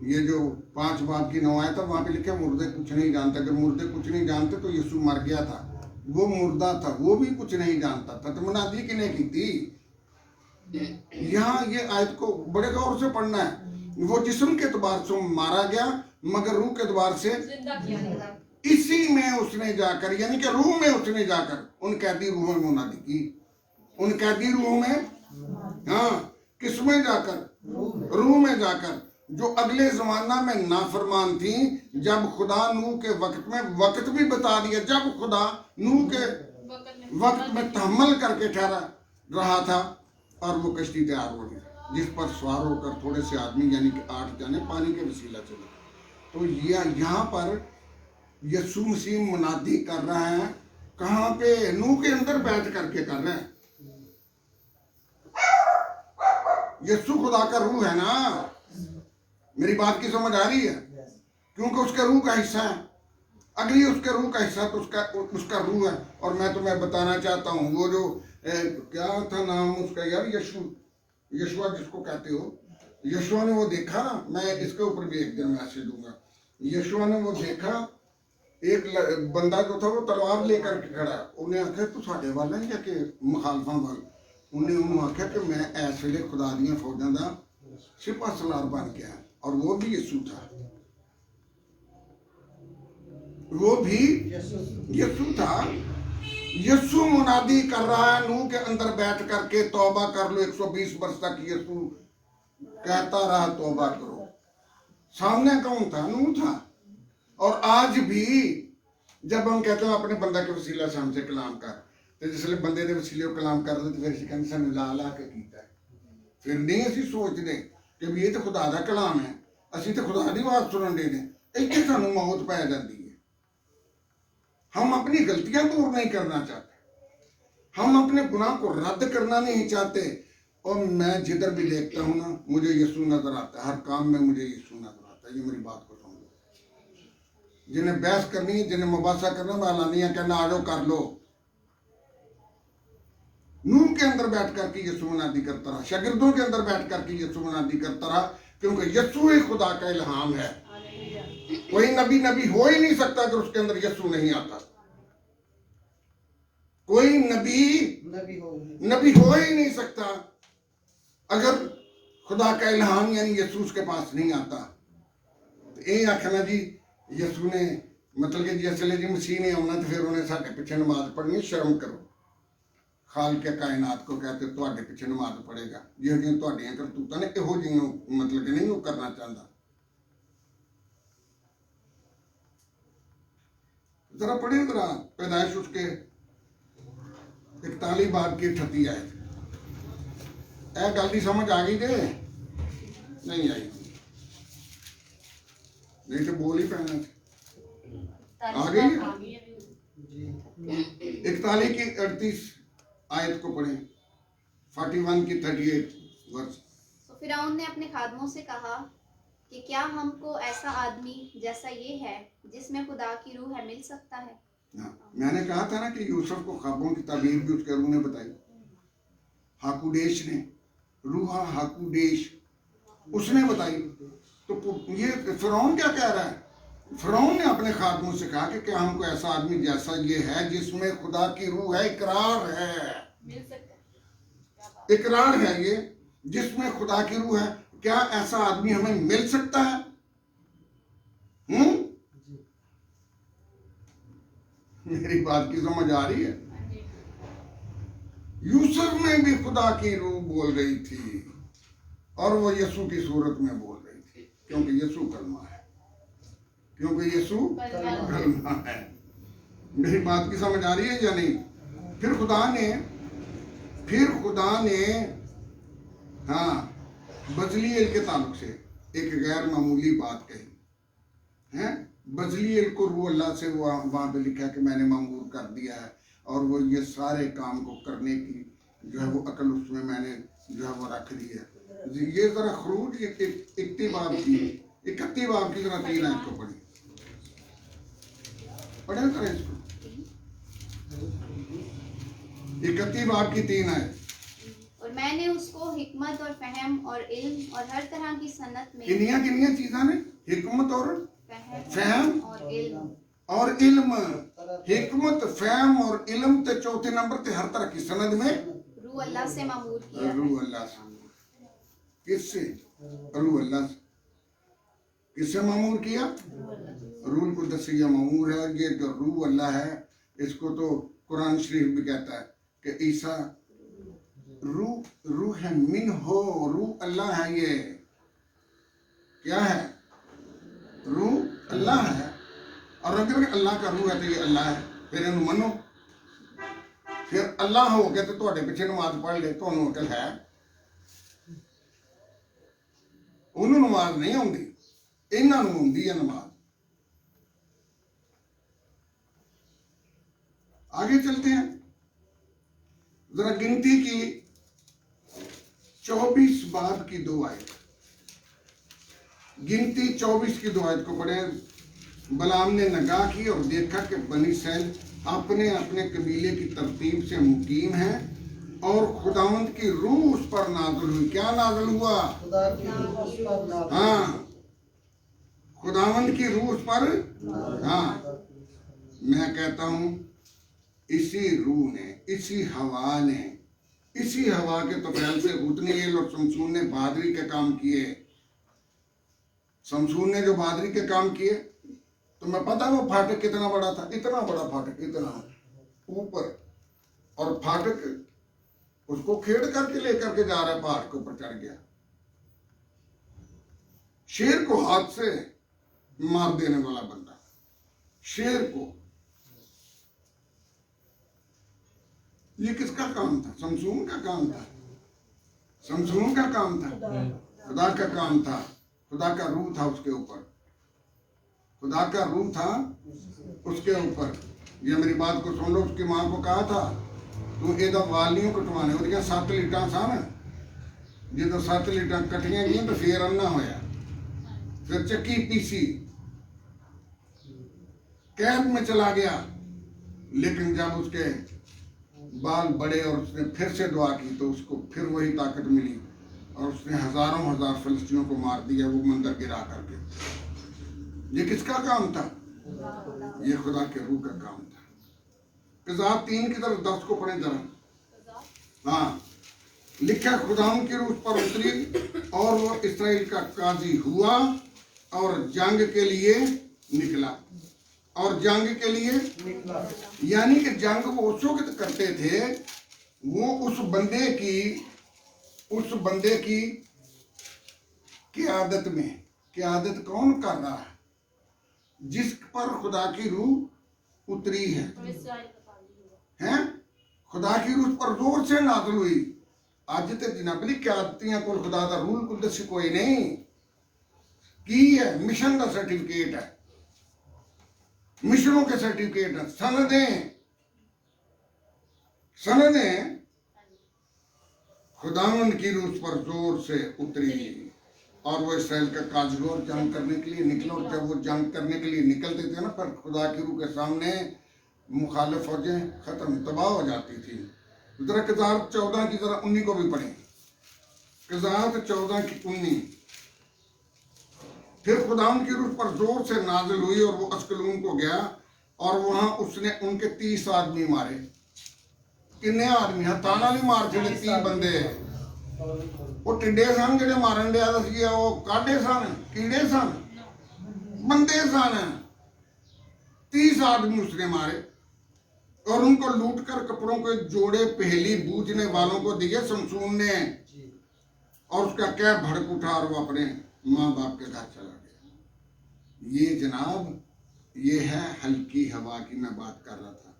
ये जो 5 बाब की 9 आया था वहाँ पे लिखे मुर्दे कुछ नहीं जानते। अगर मुर्दे कुछ नहीं जानते तो यीशु मर गया था, वो मुर्दा था, वो भी कुछ नहीं जानता था, तो मनादी कि नहीं की थी। यहाँ ये आयत को बड़े गौर से पढ़ना है। वो जिस्म के एतबार से मारा गया मगर रूह के एतबार से जिंदा किया गया। इसी में उसने जाकर, यानी कि रूह में उसने जाकर उन कैदी रूहों में मुनादी की। उन कैदी रूहों में, हाँ, किसमें जाकर? रूह में जाकर, जो अगले जमाना में नाफरमान थी। जब खुदा नूह के वक्त में, वक्त भी बता दिया, जब खुदा नूह के वक्त में तहम्मुल करके ठहरा रहा था और वो कश्ती तैयार हो गई जिस पर सवार होकर थोड़े से आदमी यानी कि 8 जने पानी के वसीला चले। तो यहाँ पर यीशु मसीह मुनादी कर रहा है, कहाँ पे? नूह के अंदर बैठ करके कर रहे हैं। यीशु खुदा का रूह है ना, मेरी बात की समझ आ रही है? क्योंकि उसका रूह का हिस्सा है, अगली उसके रूह का हिस्सा तो उसका रूह है। और मैं तुम्हें बताना चाहता हूँ, वो जो क्या था नाम उसका यार, यशुआ जिसको कहते हो, यशुआ ने वो देखा ना, मैं इसके ऊपर भी एक दिन मैसेज दूंगा। यशुआ ने वो देखा, एक बंदा जो था वो तलवार लेकर के खड़ा, उन्हें आख्या तू साढ़े वाल है या कि मुखालफा वाल? उन्हें आख्या कि मैं इस वे खुदा दियां फौजां दा सिपा सलार बन गया, और वो भी यीशु था, वो भी यीशु था। यीशु मुनादी कर रहा है नूह के अंदर बैठ करके, तौबा कर लो। 120 वर्ष तक यीशु कहता रहा तौबा करो। सामने कौन था? नूह था। और आज भी जब हम कहते हैं अपने बंदा के वसीला से हमसे कलाम कर, तो जिसले बंदे के वसीले कलाम कर दे, फिर कहते सानू ला ला के कीता है। फिर नहीं असीं सोचते कि भी ये तो खुदा दा कलाम है, असीं तो खुदा दी आवाज़ सुनन दे ने, इत्थे सानू मौत पै जाती है। हम अपनी गलतियां दूर नहीं करना चाहते, हम अपने गुनाह को रद्द करना नहीं चाहते। और मैं जिधर भी देखता हूँ ना, मुझे यीशु नजर आता है, हर काम में मुझे यीशु नजर आता है। ये मेरी बात को सुन लो। जिन्हें बहस करनी है, जिन्हें मुबासा करना, मैं अलानिया कहना आ जाओ कर लो। नूह के अंदर बैठ करके यीशु मुनादी करता रहा, शागिर्दों के अंदर बैठ करके यीशु मुनादी करता रहा, क्योंकि यीशु ही खुदा का इल्हाम है। कोई नबी हो ही नहीं सकता अगर उसके अंदर यीशु नहीं आता। कोई नबी हो ही नहीं सकता अगर खुदा का इल्हाम यानी यीशु उसके पास नहीं आता। तो ये आखना जी यीशु ने मतलब कि जिसले जी मसीह ने आना तो फिर उन्हें साढ़े पीछे नमाज पढ़नी, शर्म करो। खाल के कायनात को कहते तुहाडे पीछे नमाज पढ़ेगा, जिहदियां तुहाडियां करतूतां ने इहो जिहियां मतलब कि नहीं वो करना चाहता। जरा पढ़े जरा पैदाइश उसके 41 बाब की 38 आयत। ए गल दी समझ आ गई जे नहीं आई? नहीं तो बोल ही पैना। आ गई? 41 की 38 आयत को पढ़ें, 41 की 38 वर्ष। तो फिरौन ने अपने खादमों से कहा कि क्या हमको ऐसा आदमी जैसा ये है जिसमें खुदा की रूह है मिल सकता है? मैंने कहा था ना कि यूसुफ को ख्वाबों की ताबीर भी उसके रूह ने बताई। हाकुडेश ने, रूहा हाकुडेश उसने बताई। तो ये फिरौन क्या कह रहा है? फिरौन ने अपने खादमों से कहा कि क्या हमको ऐसा आदमी जैसा ये है जिसमें खुदा की रूह है, इकरार है, मिल सकता है, इकरार है ये जिसमें खुदा की रूह है, क्या ऐसा आदमी हमें मिल सकता है? मेरी बात की समझ आ रही है? यूसुफ में भी खुदा की रूह बोल रही थी और वो यीशु की सूरत में बोल रही थी, क्योंकि यीशु कलमा है, क्योंकि यीशु कलमा है। मेरी बात की समझ आ रही है या नहीं? फिर खुदा ने हाँ बजलीएल के ताल्लुक से एक गैर मामूली बात कही है। बजलीएल को रूह अल्लाह से वहाँ पे लिखा है कि मैंने मामूर कर दिया है, और वो ये सारे काम को करने की जो है वो अकल उसमें मैंने जो है वो रख दी है। ये जरा खरूज 31 बाब की जरा 3 आयत को पढ़ी, पढ़े जरा इसको। 31 बाब की 3 आयत। और मैंने उसको हिकमत और फहम और इल्म और हर तरह की सनत में किनिया चीज़ां ने, हिकमत और फहम और इल्म और इल्म, हिकमत फहम और इल्म ते चौथे नंबर ते हर तरह की सनद में रूह अल्लाह से मामूर किया। रूह अल्लाह से, किससे? रूह अल्लाह से। किससे मामूर किया? रूह कुद्दसिया मामूर है। ये जो रूह अल्लाह है इसको तो कुरान शरीफ भी कहता है कि ईसा रूह है मिन हो, रूह अल्लाह है। ये क्या है? रूह अल्लाह है। और अगर अल्लाह का रूह है तो ये अल्लाह है, फिर इन्हें मनो। फिर अल्लाह हो गया तो थोड़े पीछे नमाज पढ़ ले, तो अकल है? उन्होंने नमाज नहीं आती, इन्होंने आती है नमाज। आगे चलते हैं, जरा गिनती की 24 बाब की 2 आयत, गिनती 24 की 2 आयत को पढ़े। बलाम ने नगाह की और देखा कि बनी इसराइल अपने अपने कबीले की तरतीब से मुकीम है, और खुदावंद की रूह उस पर नाज़िल हुई। क्या नाज़िल हुआ? खुदा की रूह उस पर नाज़िल। हाँ, खुदावंद की रूह उस पर। हाँ, मैं कहता हूं इसी रूह ने, इसी हवा ने, इसी हवा के तफैल से हुतनीएल और शमशून ने बहादुरी के काम किए। शमशून ने जो बहादुरी के काम किए, तो मैं पता वो फाटक कितना बड़ा था, इतना बड़ा फाटक, इतना ऊपर, और फाटक उसको खेड़ करके लेकर के जा रहा है, पहाड़ के ऊपर चढ़ गया। शेर को हाथ से मार देने वाला बंदा, शेर को। ये किसका काम था? शमशून का काम था। शमशून का काम था, खुदा का काम था। खुदा का रूह था उसके ऊपर, खुदा का रूह था उसके ऊपर। ये मेरी बात को सुन लो। उसकी मां को कहा था तू एदा वालियों कटवाने, और 7 लीटां सन, जो 7 लीटां कटियां गई तो फिर अन्ना होया, फिर चक्की पीसी, कैद में चला गया। लेकिन जब उसके बाल बड़े और उसने फिर से दुआ की तो उसको फिर वही ताकत मिली, और उसने हजारों हजार फिलिस्तीनियों को मार दिया, वो मंदिर गिरा करके। ये किसका काम था? ये खुदा के रूह का काम था। कज़ाब 3 की तरफ 10 को पढ़े जरा। हाँ, लिखा खुदाम की रूह पर उतरी और वो इस्राएल का काजी हुआ और जंग के लिए निकला। और जंग के लिए निकला, यानी कि जंग वो उस वक्त करते थे, वो उस बंदे की क़यादत में। क़यादत कौन कर रहा है? जिस पर खुदा की रूह उतरी है, हैं? खुदा की रूह पर जोर से नाज़िल हुई। अज तक जनाबली क़यादतियां को खुदा दा रूह कुदस कोई नहीं की है। मिशन का सर्टिफिकेट है, मिशनों के सर्टिफिकेट है, सनदें खुदावंद की रूह पर जोर से उतरी, और वो इसराइल का काजगोर जंग करने के लिए निकला। और जब वो जंग करने के लिए निकलते थे ना, पर खुदा की रूह के सामने मुखालिफ फौजें खत्म, तबाह हो जाती थी। जरा कज़ाब 14 की जरा 19 को भी पढ़ें। कज़ाब 14 की 19। फिर खुदावंद की रूह पर जोर से नाजिल हुई और वो अस्कलून को गया, और वहां उसने उनके 30 आदमी मारे। किन्ने आदमी? ताना नहीं मार छड़े 30 बंदे। वो टिड्डे सन जेडे मारन दिया दसिया, वो काटे सन, कीड़े सन, बंदे सन। 30 आदमी उसने मारे और उनको लूट कर कपड़ों के जोड़े पहली बूझने वालों को दिए शमशून ने, और उसका क्या भड़क उठा और वो अपने माँ बाप के घर चला गया। ये जनाब, ये है हल्की हवा की मैं बात कर रहा था।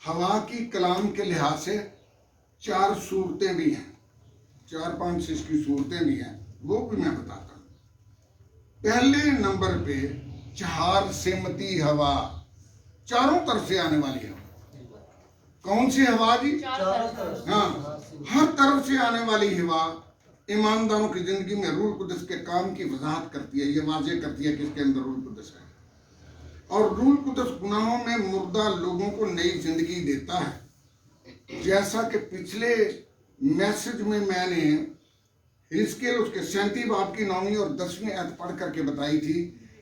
हवा की कलाम के लिहाज से 4 सूरतें भी हैं। 4-5 इसकी सूरतें भी हैं, वो भी मैं बताता हूँ। पहले नंबर पे चार सिमती हवा, चारों तरफ से आने वाली हवा। कौन सी हवा जी? चारों तरफ। हाँ, हर तरफ से आने वाली हवा ईमानदारों की जिंदगी में रूह कुदस के काम की वजाहत करती है, ये वाजे करती है कि इसके अंदर रूह कुदस है। और रूह कुदस गुनाहों में मुर्दा लोगों को नई जिंदगी देता है। जैसा कि पिछले मैसेज में मैंने हिजकिय्याह उसके 37 बाब की 9वीं और 10वीं आयत पढ़ करके बताई थी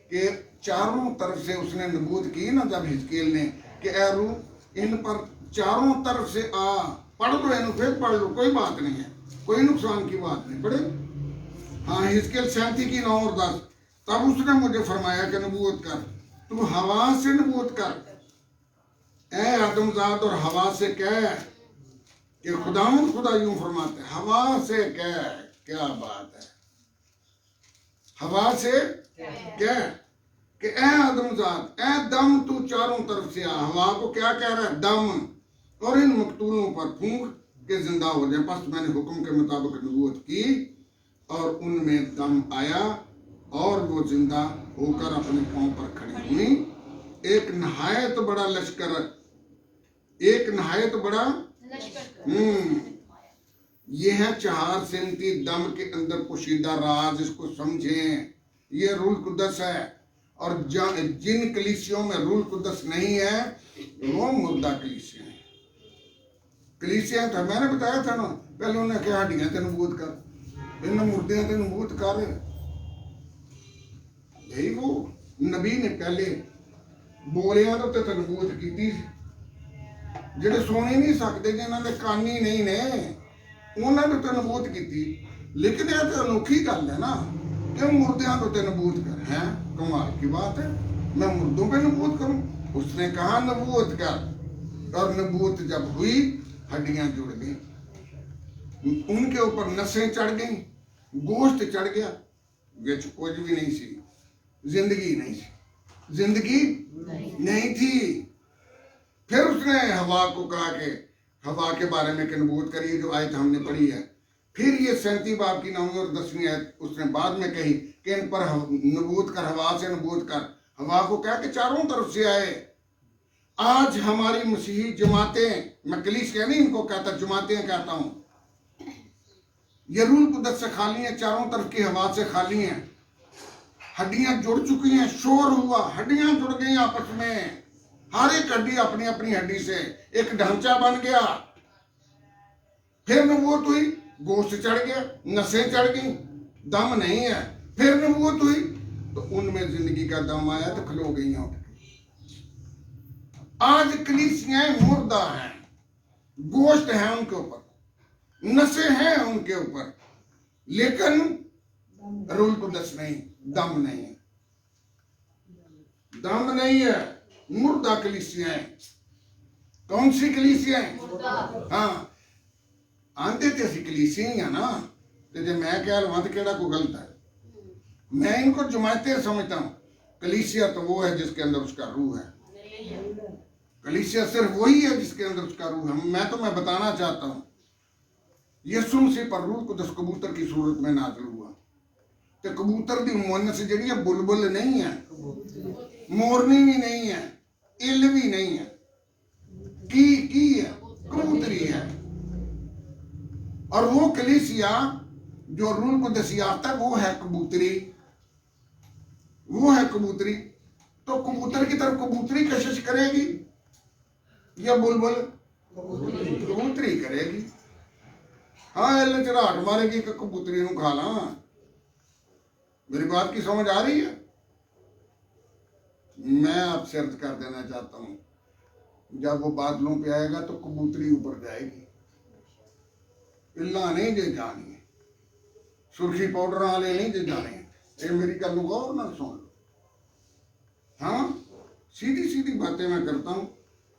कि चारों तरफ से उसने नबूवत की ना, जब हिजकिय्याह ने कि ए रूह इन पर चारों तरफ से आ, पढ़ लो इन, फिर पढ़ लो, कोई बात नहीं है, कोई नुकसान की बात नहीं, पढ़े। हाँ, हिजकिय्याह 37 की 9 और 10। तब उसने मुझे फरमाया कि नबूवत कर, तू हवा से नबूवत कर, ए आदमजाद, और हवा से कह कि खुदा यूं फरमाते हैं, हवा से कह। क्या बात है, हवा से कह कि ए आदमजाद, ए दम, तू चारों तरफ से आ। हवा को क्या कह रहा है? दम। और इन मकतूलों पर फूंक के जिंदा हो जाए। बस मैंने हुक्म के मुताबिक नबूवत की और उनमें दम आया और वो जिंदा होकर अपने पांव पर खड़ी हुई। एक नहायत बड़ा लश्कर, एक नहायत बड़ा ये है चार सिमती दम के अंदर पोशीदा राज, इसको समझें। ये रूह कुदस है। और जिन कलीसियों में रूह कुदस नहीं है वो मुर्दा कलीसिया है। कलीसिया तो मैंने बताया था ना, पहले उन्हें क्या हड्डियां तेन नबूवत कर, इन मुर्दियां तेन नबूवत कर। यही वो नबी ने पहले बोलिया तो ते नबूवत की थी। ਜਿਹੜੇ ਸੁਣ ਹੀ ਨਹੀਂ ਸਕਦੇ, ਜਿਨ੍ਹਾਂ ਦੇ ਕੰਨ ਹੀ नहीं ने, उन्होंने तो नबूवत की थी। लेकिन यह तो अनोखी गल है ना कि मुर्दियां तो नबूवत कर, हैं कमाल की बात है, मैं मुर्दों पे नबूवत करूं। उसने कहा नबूवत कर, और नबूवत जब हुई हड्डियां जुड़ गई, उनके ऊपर नसें चढ़ गई, गोश्त चढ़ गया, विच कुछ भी नहीं सी, जिंदगी नहीं सी, जिंदगी नहीं थी। फिर उसने हवा को कहा कि हवा के बारे में नबूवत करी, जो आयत हमने पढ़ी है। फिर ये 37 बाब की 9वीं और 10वीं आयत उसने बाद में कही कि इन पर नबूवत कर, हवा से नबूवत कर। हवा को कहा कि चारों तरफ से आए। आज हमारी मसीही जमातें, मैं कलीसिया नहीं इनको कहता, जमातें कहता हूं, ये रूह कुदस से खाली है, चारों तरफ की हवा से खाली है। हड्डियां जुड़ चुकी हैं, शोर हुआ, हड्डियां जुड़ गई आपस में, हर एक हड्डी अपनी अपनी हड्डी से एक ढांचा बन गया। फिर नबूवत हुई, गोश्त चढ़ गया, नसें चढ़ गई, दम नहीं है। फिर नबूवत हुई तो उनमें जिंदगी का दम आया तो खलो गई उठ गई। आज कलीसियाएं मुर्दा हैं, गोश्त है उनके ऊपर, नसें हैं उनके ऊपर, लेकिन रूह कुदस नहीं, दम नहीं, दम नहीं है। मुर्दा कलीसियाएं। कौन सी कलीसियाएं? हाँ, आंदे ते असी कलीसियां ही ना, ते जे मैं कह लवां तो केड़ा कोई गलत है। मैं इनको जमायतें समझता हूं। कलीसिया तो वो है जिसके अंदर उसका रूह है। कलीसिया सिर्फ वही है जिसके अंदर उसका रूह है। मैं बताना चाहता हूं, यीशु मसीह पर रूह कुदस कबूतर की सूरत में नाज़िल हुआ। तो कबूतर दी मुअन्नस जिहड़ी है बुलबुल नहीं है, मोरनी भी नहीं है, इल भी नहीं है, की है, कबूतरी है। और वो कलीसिया जो रूह कुदस याफ्ता है वो है कबूतरी, वो है कबूतरी। तो कबूतर की तरफ कबूतरी कशिश करेगी या बुलबुल? कबूतरी करेगी। हाँ, इल चढ़ाट मारेगी कि कबूतरी नूं खा ला। मेरी बात की समझ आ रही है? मैं आपसे अर्ज कर देना चाहता हूं, जब वो बादलों पे आएगा तो कबूतरी ऊपर जाएगी, इल्ला नहीं जे जानी, सुर्खी पाउडर वाले नहीं जे जाने। ये मेरी गल गौर ना सुन लो। हाँ, सीधी सीधी बातें मैं करता हूं,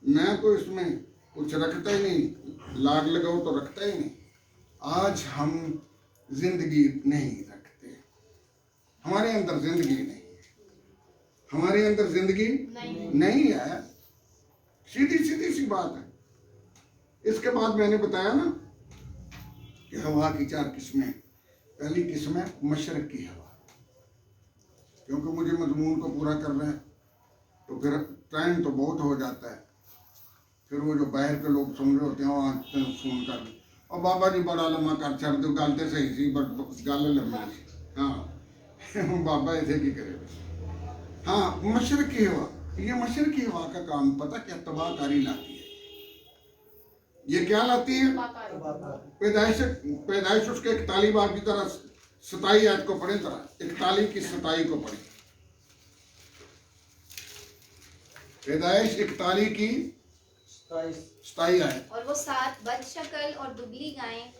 मैं कोई इसमें कुछ रखता ही नहीं, लाग लगाओ तो रखता ही नहीं। आज हम जिंदगी नहीं रखते, हमारे अंदर जिंदगी नहीं, हमारे अंदर जिंदगी नहीं है। सीधी सीधी सी बात है। इसके बाद मैंने बताया ना कि हवा की 4 किस्में। पहली किस्म है मशरक की हवा, क्योंकि मुझे मजमून को पूरा करना है तो फिर टाइम तो बहुत हो जाता है। फिर वो जो बाहर के लोग सुन रहे होते हैं वहाँ फोन कर, और बाबा जी बड़ा लम्बा कर छड़ दो, गलते सही सी बट गल लम्बी सी। हाँ बाबा ऐसे की करे। हाँ मशरक की हवा, ये मशरक की हवा का काम पता क्या तबाहकारी लाती है। ये क्या लाती है? पैदाइश उसके 41 बार की तरह 27 आयत को पढ़े, तरह 41 की 27 को पढ़े। पैदाइश 41 की 27 आयत। और वो 7 बदशक्ल और दुबली गायें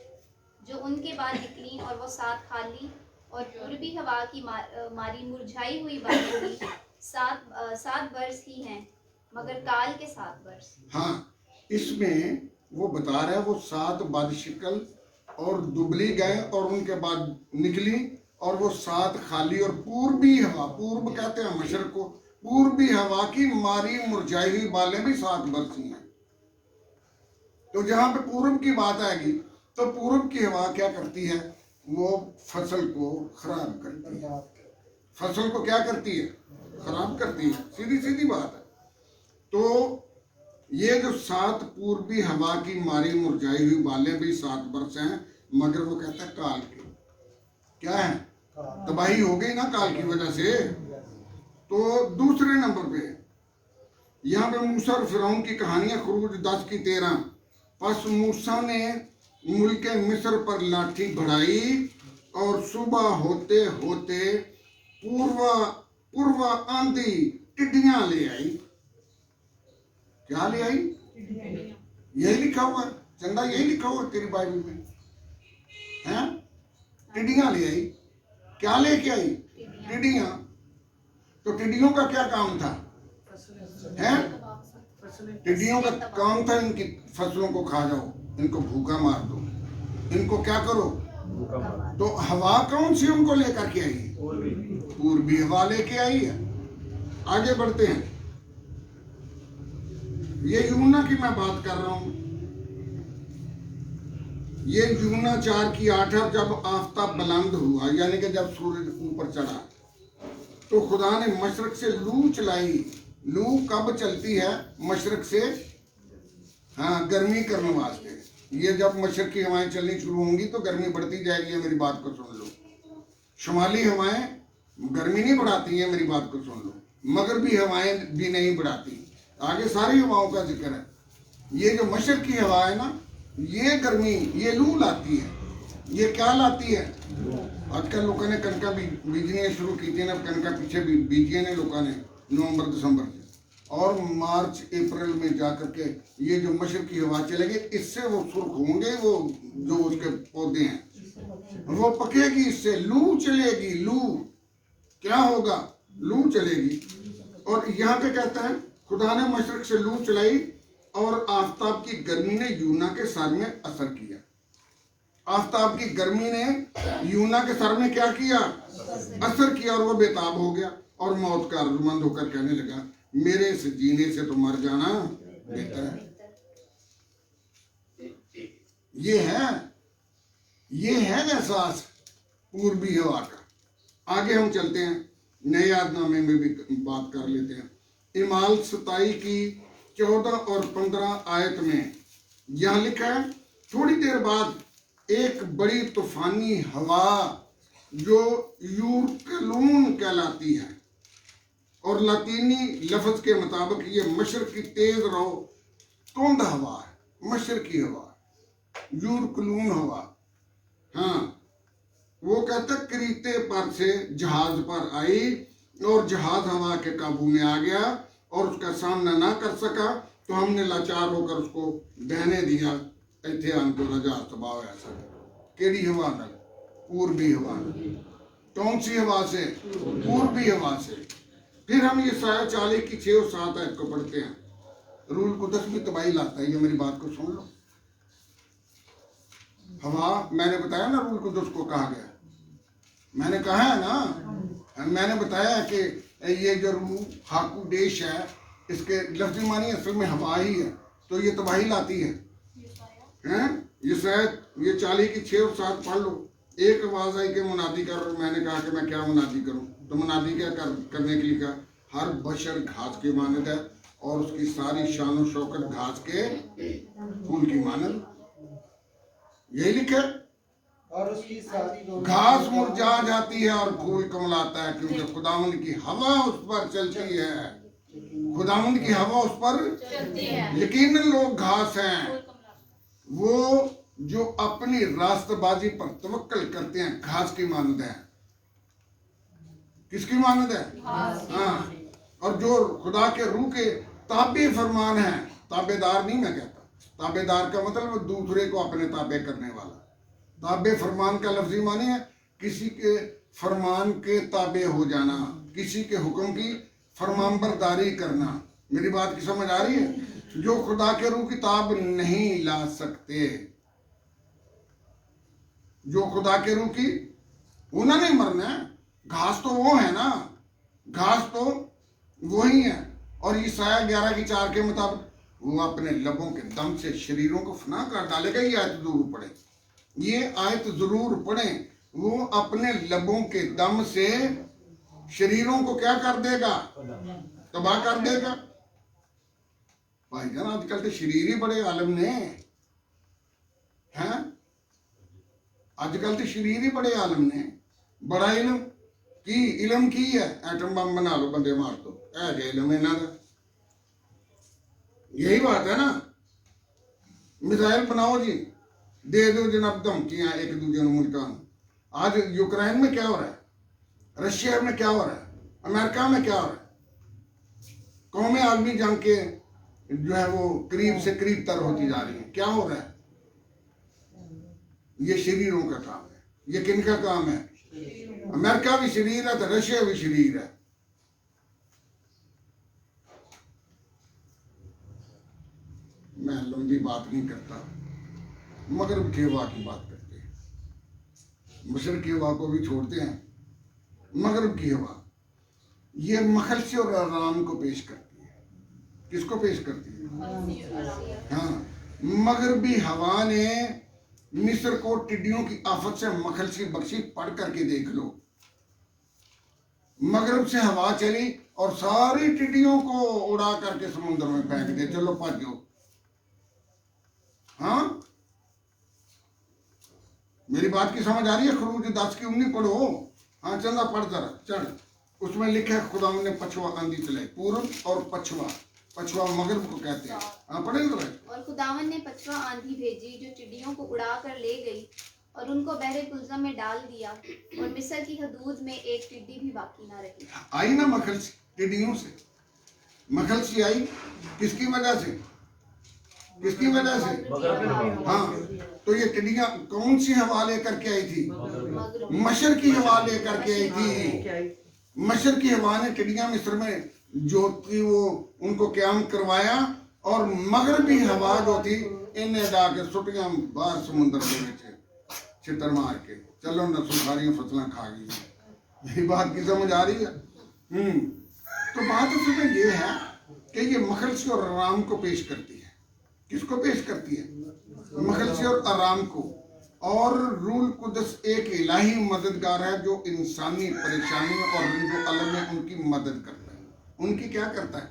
जो उनके बाद निकली, और वो 7 खाली और पूर्वी हवा की मारी मुरझाई हुई बातें भी 7 बरस ही हैं, मगर काल के 7 बरस। हाँ, इसमें वो बता रहा है वो 7 बदशक्ल और दुबली गए और उनके बाद निकली, और वो 7 खाली और पूर्वी हवा, पूर्व कहते हैं मशरक को, पूर्वी हवा की मारी मुरझाई हुई बालें भी 7 बरसी हैं। तो जहां पे पूर्व की बात आएगी तो पूर्व की हवा क्या करती है? वो फसल को खराब करती है। फसल को क्या करती है? खराब करती है, सीधी सीधी बात है। तो ये जो 7 पूर्वी हवा की मारी मुरझाई हुई बालें भी 7 बरस हैं, मगर वो कहता है काल के। क्या है? तबाही हो गई ना काल की वजह से। तो दूसरे नंबर पे यहाँ पे मूसा और फिरौन की कहानियां, खुरूज 10 की 13। पस मूसा ने मुल्क मिस्र पर लाठी बढ़ाई और सुबह होते होते पूर्वा आंधी टिड्डियां ले आई। क्या ले आई? यही लिखा हुआ चंदा, यही लिखा हुआ तेरी बाइबल में है। टिड्डियां ले आई। क्या लेके आई? टिड्डियां। तो टिड्डियों का क्या काम था? हैं? टिड्डियों का काम था इनकी फसलों को खा जाओ, इनको भूखा मार दो, इनको क्या करो। तो हवा कौन सी उनको लेकर के आई? पूर्वी हवा लेके आई है। आगे बढ़ते हैं। ये यूना की मैं बात कर रहा हूं। ये यूना 4 की 8 है। जब आफताब बुलंद हुआ, यानी कि जब सूरज ऊपर चढ़ा, तो खुदा ने मशरक से लू चलाई। लू कब चलती है? मशरक से, हाँ, गर्मी करने वास्ते। ये जब मशरक की हवाएं चलनी शुरू होंगी तो गर्मी बढ़ती जाएगी। मेरी बात को सुन लो। शुमाली हवाएं गर्मी नहीं बढ़ाती है, मेरी बात को सुन लो। मगरबी हवाएं भी नहीं बढ़ाती। आगे सारी हवाओं का जिक्र है। ये जो मशरक की हवा है ना, ये गर्मी, ये लू लाती है। ये क्या लाती है? आजकल लोगों ने कनका बीजनी शुरू की थी ना, कनका पीछे भी बीजिए ने लोगों ने नवंबर दिसंबर से, और मार्च अप्रैल में जाकर के ये जो मशरक की हवा चलेगी, इससे वो सुर्ख होंगे, वो जो उसके पौधे हैं वो पकेगी, इससे लू चलेगी। लू क्या होगा? लू चलेगी। और यहाँ पे कहता है खुदा ने मशरक से लू चलाई और आफताब की गर्मी ने यूना के सर में असर किया। आफताब की गर्मी ने यूना के सर में क्या किया? असर किया, और वो बेताब हो गया और मौत का अर्जुमंद होकर कहने लगा, मेरे से जीने से तो मर जाना बेहतर है। ये है एहसास पूर्वी हवा का। आगे हम चलते हैं, नए यादनामे में भी बात कर लेते हैं। इमाल 27 की 14 और 15 आयत में यह लिखा है, थोड़ी देर बाद एक बड़ी तूफानी हवा जो यूरकलून कहलाती है, और लातीनी लफ्ज के मुताबिक ये मशरक की तेज रो तुंद हवा है। मशरक की हवा, यूरकलून हवा। हाँ, वो कहता करीते पर से जहाज पर आई और जहाज हवा के काबू में आ गया और उसका सामना ना कर सका, तो हमने लाचार होकर उसको बहने दिया। इतने आंको जहाज तबाह हो ऐसा। केड़ी हवा ना? पूर्वी हवा। कौन सी हवा से? पूर्वी हवा से। फिर हम ये 40 की 6 और 7 आयत को पढ़ते हैं। रूल कुदस भी तबाही लाता है, ये मेरी बात को सुन लो। हवा, मैंने बताया ना रूल कुदस को कहा गया, मैंने कहा है ना, मैंने बताया कि ये जो रूह हाकू देश है, इसके लफ्जी मानी असल में हवा ही है, तो ये तबाही लाती है। ये शायद ये 40 की 6 और 7 पढ़ लो। एक आवाज आई कि मुनादी कर, और मैंने कहा कि मैं क्या मुनादी करूं। तो मुनादी क्या करने के लिए कहा, हर बशर घास की मानद है और उसकी सारी शान और शौकत घास के फूल की मानद। यही लिखा है। और उसकी सारी घास मुरझा जाती है और फूल कमलाता है, क्योंकि खुदावंद की हवा उस पर चलती है। खुदावंद की हवा उस पर चलती है। यकीनन लोग घास हैं, वो जो अपनी रास्तबाजी पर तवक्कल करते हैं, घास की मानद है। किसकी मानद है? हाँ। और जो खुदा के रूह के ताबे फरमान है, ताबेदार नहीं मैं कहता, ताबेदार का मतलब दूसरे को अपने ताबे करने वाला। ताबे फरमान का लफ्जी माने है किसी के फरमान के ताबे हो जाना, किसी के हुक्म की फरमानबरदारी करना। मेरी बात की समझ आ रही है? जो खुदा के रूह की ताब नहीं ला सकते, जो खुदा के रूह की, उन्होंने मरना है। घास तो वो है ना, घास तो वही है। और ईसाया 11 की 4 के मुताबिक वो अपने लबों के दम से शरीरों को फना कर डालेगा। ये आयत जरूर पढ़े, ये आयत जरूर पढ़े। वो अपने लबों के दम से शरीरों को क्या कर देगा? तबाह कर देगा। भाईजान आजकल तो शरीर ही बड़े आलम ने हैं, आजकल तो शरीर ही बड़े आलम ने। बड़ा इलम की है, एटम बम बना लो, बंदे मार दो, है इलम इन्हां दा। यही बात है ना, मिसाइल बनाओ जी, दे दो जनाब धमकियां एक दूसरे मुल्कों। आज यूक्रेन में क्या हो रहा है, रशिया में क्या हो रहा है, अमेरिका में क्या हो रहा है। कौमें आदमी जंग के जो है वो करीब से करीब तर होती जा रही है। क्या हो रहा है? ये शरीरों का काम है। ये किनका काम है? अमेरिका भी शरीर है तो रशिया भी शरीर है। मैं लंबी बात नहीं करता, मगरब की हवा की बात करते हैं। मशरक की हवा को भी छोड़ते हैं, मगरब की हवा ये मखलसी और आराम को पेश करती है। किसको पेश करती है? हाँ, मगरबी हवा ने मिस्र को टिड्डियों की आफत से मखलसी बख्शी। पढ़ करके देख लो, मगरब से हवा चली और सारी टिड्डियों को उड़ा करके समुद्र में फेंक दे, चलो भागो। हाँ, मेरी बात की समझ आ रही है? खरूज 10 की 19 पढ़ो। हाँ चंदा पढ़ जरा, चढ़। उसमें लिखा है खुदा ने पछवा आंधी चलाई, पूर्व और पछवा, पछवा मगरब को कहते हैं। हाँ पढ़े तो। और खुदावन ने पछवा आंधी भेजी जो चिड़ियों को उड़ा कर ले गई और उनको बहरे कुल्ज़म में डाल दिया, और मिस्र की हदूद में एक टिड्डी भी बाकी ना रही। आई ना मखलसी, टिड्डियों से मखलसी आई। किसकी वजह से? किसकी वजह से? हाँ, तो ये टिड्डियां कौन सी हवा लेकर के आई थी? मशर की हवा लेकर के आई थी। मशर की हवा ने टिड्डियां मिस्र में जो थी वो उनको क्याम करवाया, और मगरबी हवा जो थी इन्हें जाके सुटियां बाहर समुद्र के नीचे छितर मार के चलो न सारी फसलें खा गई। यही बात की समझ आ रही है? तो बात उसमें ये है कि ये मखलसी और आराम को पेश करती है। किसको पेश करती है? मखलसी और आराम को। और रूल कुदस एक इलाही मददगार है जो इंसानी परेशानियों और जो अलग है उनकी मदद करता है। उनकी क्या करता है?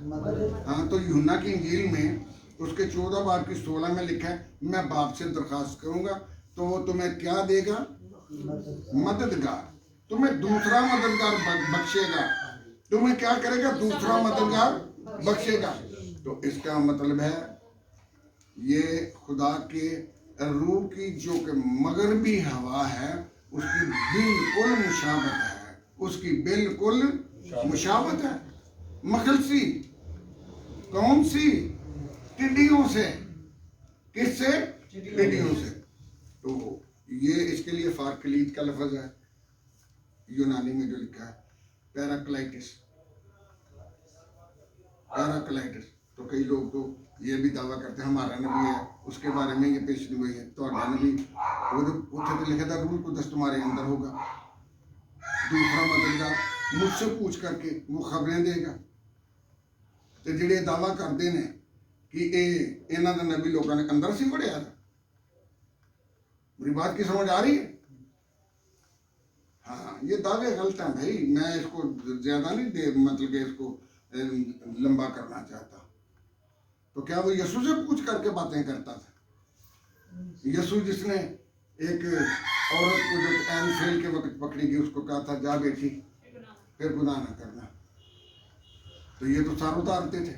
हाँ, तो यूहन्ना की इंजील में उसके 14 बाब की 16 में लिखा है, मैं बाप से दरखास्त करूंगा तो वो तुम्हें क्या देगा? मददगार। तुम्हें दूसरा मददगार बख्शेगा। तुम्हें क्या करेगा? दूसरा मददगार बख्शेगा। तो इसका मतलब है ये खुदा के रूह की जो कि मगरबी हवा है उसकी बिल्कुल मुशाबत है, उसकी बिल्कुल मुशाबत है। मखलसी कौन सी? टिड्डियों से। किससे? टिड्डियों से। तो ये इसके लिए फारकलीद का लफ्ज है यूनानी में जो लिखा है, पैराक्लाइटिस। पैराक्लाइटिस तो कई लोग तो ये भी दावा करते हैं हमारा नबी है, उसके बारे में ये पेशनी हुई है। तो नबी तो लिखा था रूल कुदस तुम्हारे अंदर होगा, दूसरा मददगार मुझसे पूछ करके वो खबरें देगा। तो जिहड़े दावा करते हैं कि इन्हां दा नबी लोगों ने अंदर सी पढ़िया था, मेरी बात की समझ आ रही है? हाँ, ये दावे गलत हैं भाई। मैं इसको ज्यादा नहीं दे मतलब कि इसको लंबा करना चाहता। तो क्या वो यीशु से पूछ करके बातें करता था? यीशु जिसने एक औरत को जो एन फेल के वक्त पकड़ी गई उसको कहा था जा बेटी फिर गुनाह ना करना, तो ये तो सार उतारते थे।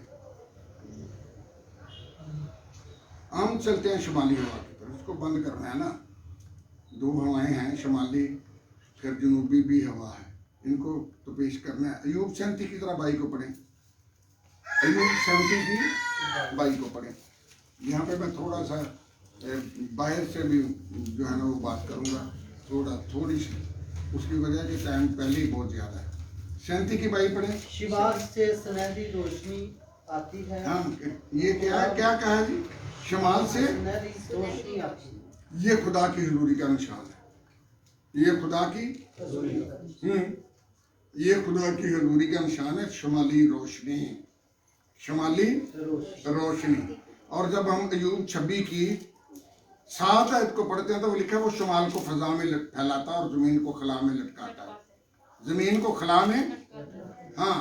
हम चलते हैं शुमाली हवा की तरफ, उसको बंद करना है ना। दो हवाएं हैं, शुमाली फिर जनूबी भी हवा है, इनको तो पेश करना है। अयूब 37 की तरह 22 को पढ़ें, अयूब 37 की 22 को पढ़ें। यहाँ पे मैं थोड़ा सा बाहर से भी जो है ना वो बात करूँगा, थोड़ी सी, उसकी वजह कि टाइम पहले ही बहुत ज़्यादा है। 37 की 22 पढ़ें। शिवार से सुनहरी रोशनी आती है। हाँ, ये क्या कहा जी? शमाल से सुनहरी रोशनी आती है। ये खुदा की हजूरी का निशान है। ये खुदा की ये खुदा की हजूरी का निशान है, शुमाली रोशनी, शुमाली रोशनी। और जब हम अयूब 26 की 7 आयत को पढ़ते हैं तो वो लिखा है वो शुमाल को फजा में फैलाता और जमीन को खला में लटकाता है। जमीन को खला में, हाँ,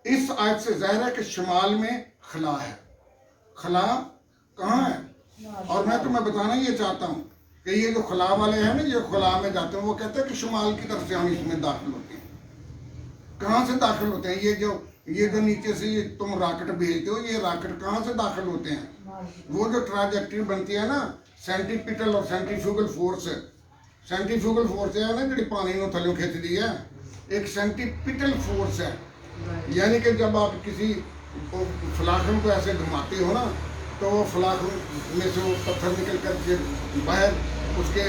इस आयत से जाहिर है कि शुमाल में खला है। खला कहाँ है? और मैं तुम्हें बताना ये चाहता हूँ कि ये जो खला वाले हैं ना, ये खला में जाते हैं, वो कहते हैं कि शुमाल की तरफ से हम इसमें दाखिल होते हैं। कहाँ से दाखिल होते हैं? ये जो नीचे से ये तुम रॉकेट भेजते हो, ये रॉकेट कहाँ से दाखिल होते हैं? वो जो ट्राजेक्टरी बनती है ना, सेंट्रीपिटल और सेंट्रीफ्यूगल फोर्स, सेंट्रीफ्यूगल फोर्स है ना जी पानी को थल्लों खिंच दी है, एक सेंट्रीपिटल फोर्स है। यानी कि जब आप किसी फलाखन को ऐसे घुमाते हो ना, तो वो फलाखन में से वो पत्थर निकल कर के बाहर उसके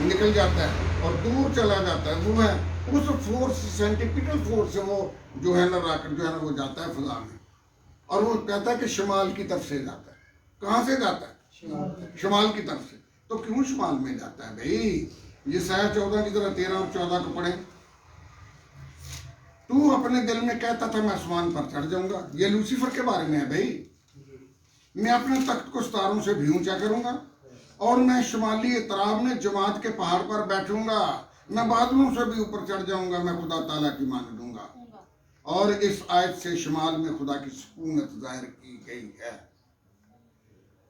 निकल जाता है और दूर चला जाता है। वो है उस फोर्स, सेंट्रीपिटल फोर्स से वो जो है ना रॉकेट जो है ना वो जाता है फजा में, और वो कहता है कि शुमाल की तरफ से जाता है। कहाँ से जाता है? शुमाल की तरफ से। तो क्यों शुमाल में जाता है भाई? ये साया 14 की तरह 13 और 14 को पढ़े। तू अपने दिल में कहता था मैं आसमान पर चढ़ जाऊंगा। ये लूसीफर के बारे में है भाई। मैं अपने तख्त को सितारों से भी ऊंचा करूंगा और मैं शुमाली इतराब में जमात के पहाड़ पर बैठूंगा। मैं बादलों से भी ऊपर चढ़ जाऊंगा, मैं खुदा ताला की मान दूंगा। और इस आयत से शुमाल में खुदा की सुकूनत जाहिर की गई है।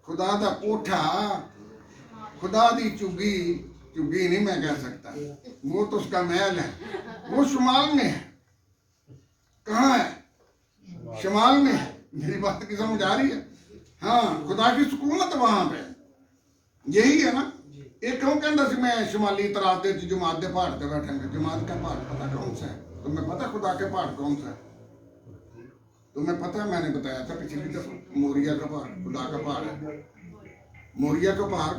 खुदा दा कोठा, खुदा दी चुगी नहीं मैं कह सकता, वो तो उसका महल है, वो शुमाल में है। कहाँ है? शुमाल में है। मेरी बात की समझ आ रही है? हाँ, खुदा की सुकूनत वहां पे यही है ना। एक क्यों कहता सी मैं शुमाली तराब दे जमात के पहाड़ पे बैठेंगे। जमात का पहाड़ पता कौन सा है? तुम्हें पता खुदा के पहाड़ कौन सा है? तुम्हें पता है? मैंने बताया था पिछली दफा, मोरिया का पहाड़ खुदा का पहाड़ है। मोरिया का पहाड़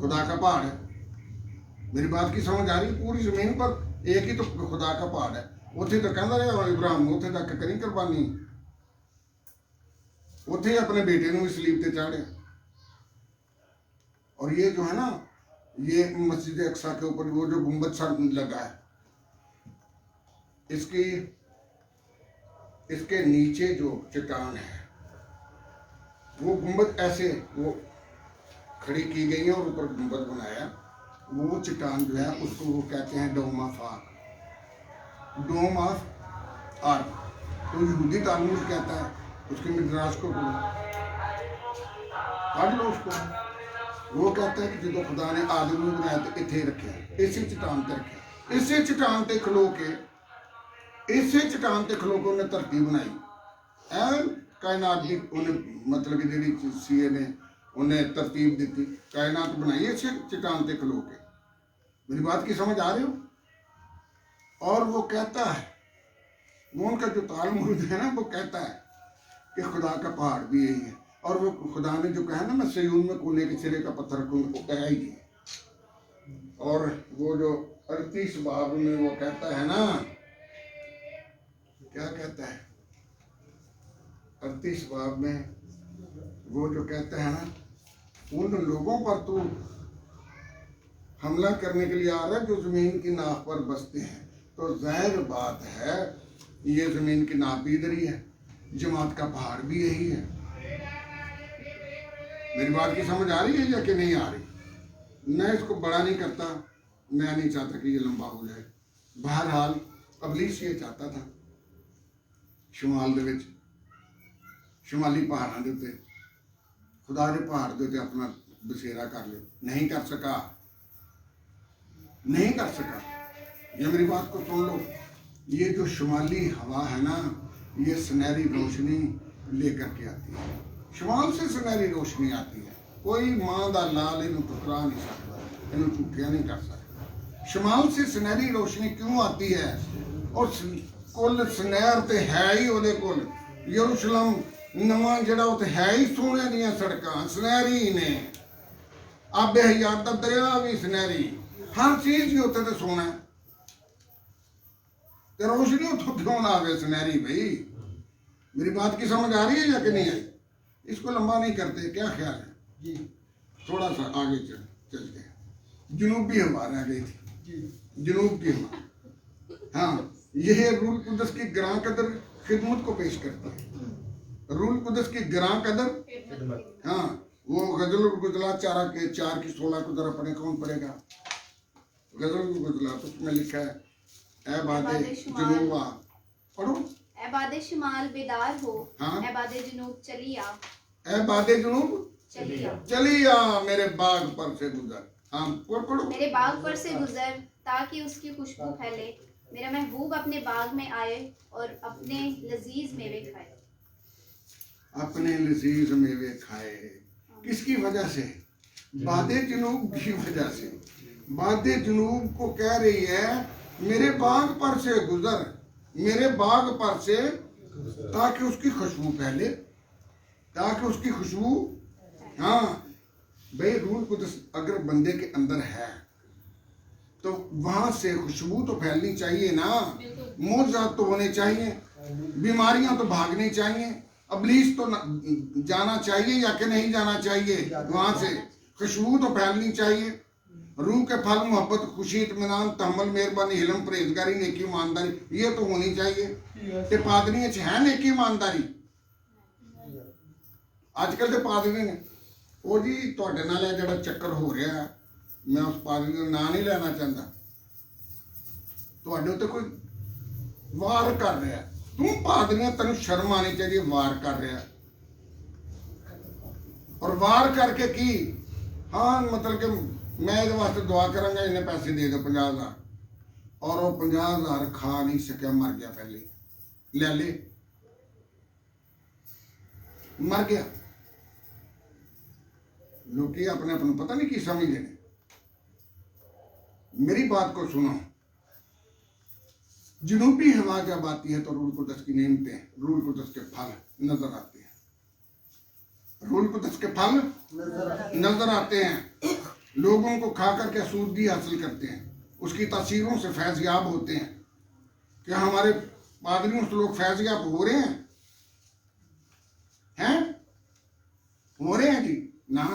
खुदा का पहाड़ है। मेरी बात की समझ आ रही? पूरी जमीन पर एक ही तो खुदा का पहाड़ है। उथे तो कहता रहा इब्राहिम, उथे तक करी कुर्बानी, उथे अपने बेटे ने भी सलीब ते चाढ़े। और ये जो है ना, ये मस्जिद अक्सा के ऊपर वो जो गुंबद सा लगा है, इसके नीचे जो चट्टान है, वो गुंबद ऐसे वो खड़ी की गई है और ऊपर गुंबद बनाया। वो चट्टान जो है उसको वो कहते हैं dome of arc, dome of arc. तो यहूदी तालमुद कहता है, उसके मिद्रास को पढ़ लो उसको। वो कहता है कि जो खुदा ने आदमी बनाया तो इथे रखे, इसी चट्टान ते रखे, इसी चट्टान ते खलो के, इसी चट्टान ते खलो के उन्हें धरती बनाई। कायनात की उन्हें मतलब जी सीए ने उन्हें तरतीब दी, कायनात बनाई इसी चट्टान ते खलो के। मेरी बात की समझ आ रही हो? और वो कहता है, वो उनका जो तालमुद है ना, वो कहता है कि खुदा का पहाड़ भी यही है। और वो खुदा ने जो कहा ना, मैं सयून में कोने के सिरे का पत्थर को कहा ही है। और वो जो 38 बाब में वो कहता है ना, क्या कहता है 38 बाब में वो जो कहता है ना, उन लोगों पर तू हमला करने के लिए आ रहा है जो जमीन की नाक पर बसते हैं। तो जाहिर बात है ये जमीन की नाप भी इधर ही है, जमात का पहाड़ भी यही है। मेरी बात की समझ आ रही है या कि नहीं आ रही? मैं इसको बड़ा नहीं करता, मैं नहीं चाहता कि ये लंबा हो जाए। बहरहाल अबलीस ये चाहता था शुमाल दे विच, शुमाली पहाड़ों के उत्ते खुदा के पहाड़ के उत्ते अपना बसेरा कर लो, नहीं कर सका, नहीं कर सका। ये मेरी बात को सुन लो, ये जो शुमाली हवा है ना, ये सुनहरी रोशनी लेकर के आती है। शुमाल से सुनहरी रोशनी आती है, कोई मां दा लाल इन्हू टुकरा नहीं सकता, इन्हू झूठिया नहीं कर सकता। शुमाल से सुनहरी रोशनी क्यों आती है? और कुल सुनहर ते है ही ओदे कोल। यरूशलेम नवा जड़ा उत्ते है ही सोने दियां सड़कां, सुनहरी ने। आबे हयात दा दरिया भी सुनहरी, हर चीज ही उत्ते ते सोना है। ते रोशनी उत्थों क्यों ना आवे सुनहरी? भाई मेरी बात की समझ आ रही है या कि नहीं आई? इसको लंबा नहीं करते, क्या ख्याल है जी? थोड़ा सा आगे चलते हैं। जनूबी हवा रह गई थी, जनूब की हवा। हाँ, यह रूल कुदस की ग्रां कदर खिदमत को पेश करती है। रूल कुदस की ग्रां कदर, हाँ, वो गजल गुजला 4 की 16 को जरा पढ़े, कौन पढ़ेगा? गजल गुजला तो उसमें लिखा है ए बादे जनूबा, पढ़ो। ए बादे शुमाल बेदार हो, हाँ? ए बादे जनूब चली आ, ए बादे जनूब चली आ, चली आ मेरे बाग पर से गुजर। हाँ, पढ़ो। मेरे बाग पर से गुजर ताकि उसकी खुशबू फैले, मेरा महबूब अपने बाग में आए और अपने लजीज मेवे खाए। अपने लजीज मेवे खाए, किसकी वजह से? बादे जनूब की वजह से। बादे जनूब को कह रही है मेरे बाग पर से गुजर, मेरे बाग पर से, ताकि उसकी खुशबू फैले, ताकि उसकी खुशबू। हाँ भाई, रूह कुदस अगर बंदे के अंदर है तो वहां से खुशबू तो फैलनी चाहिए ना, मौजूद तो होने चाहिए, बीमारियां तो भागनी चाहिए, अबलीस तो जाना चाहिए या कि नहीं जाना चाहिए? वहां से खुशबू तो फैलनी चाहिए। रूह के फल मोहब्बत, खुशी, इत्मीनान, तहम्मुल, मेहरबानी, हिलम, परहेजगारी, नेकी, ईमानदारी, ये तो होनी चाहिए। ते पादरियों च है नेकी ईमानदारी? आजकल के पादरी ने वो जी तुहाडे नाल है जिहड़ा चक्कर हो रहा है, मैं उस पादरी का नाम नहीं लेना चाहता, तुहाडे उत्ते कोई वार कर रहा है, तू पादरियां तेन शर्म आनी चाहिए, वार कर रहा है। और वार करके की? हाँ, मतलब कि मैं ये वास्ते दुआ करांगा, इन्हें पैसे दे दो 50,000, और वो 50,000 खा नहीं सकिया, मर गया। पहले ले मर गया। लोग अपने अपने पता नहीं की समझ लेने। मेरी बात को सुनो, जनूबी हवा जब आती है तो रूल कुदस की नेमतें, रूल कुदस के फल नजर आते हैं। रूल कुदस के फल नजर आते हैं। लोगों को खा करके आसूदगी हासिल करते हैं, उसकी तासीरों से फैज़याब होते हैं। क्या हमारे पादरियों से लोग फैज़याब हो रहे हैं? हो रहे हैं जी ना।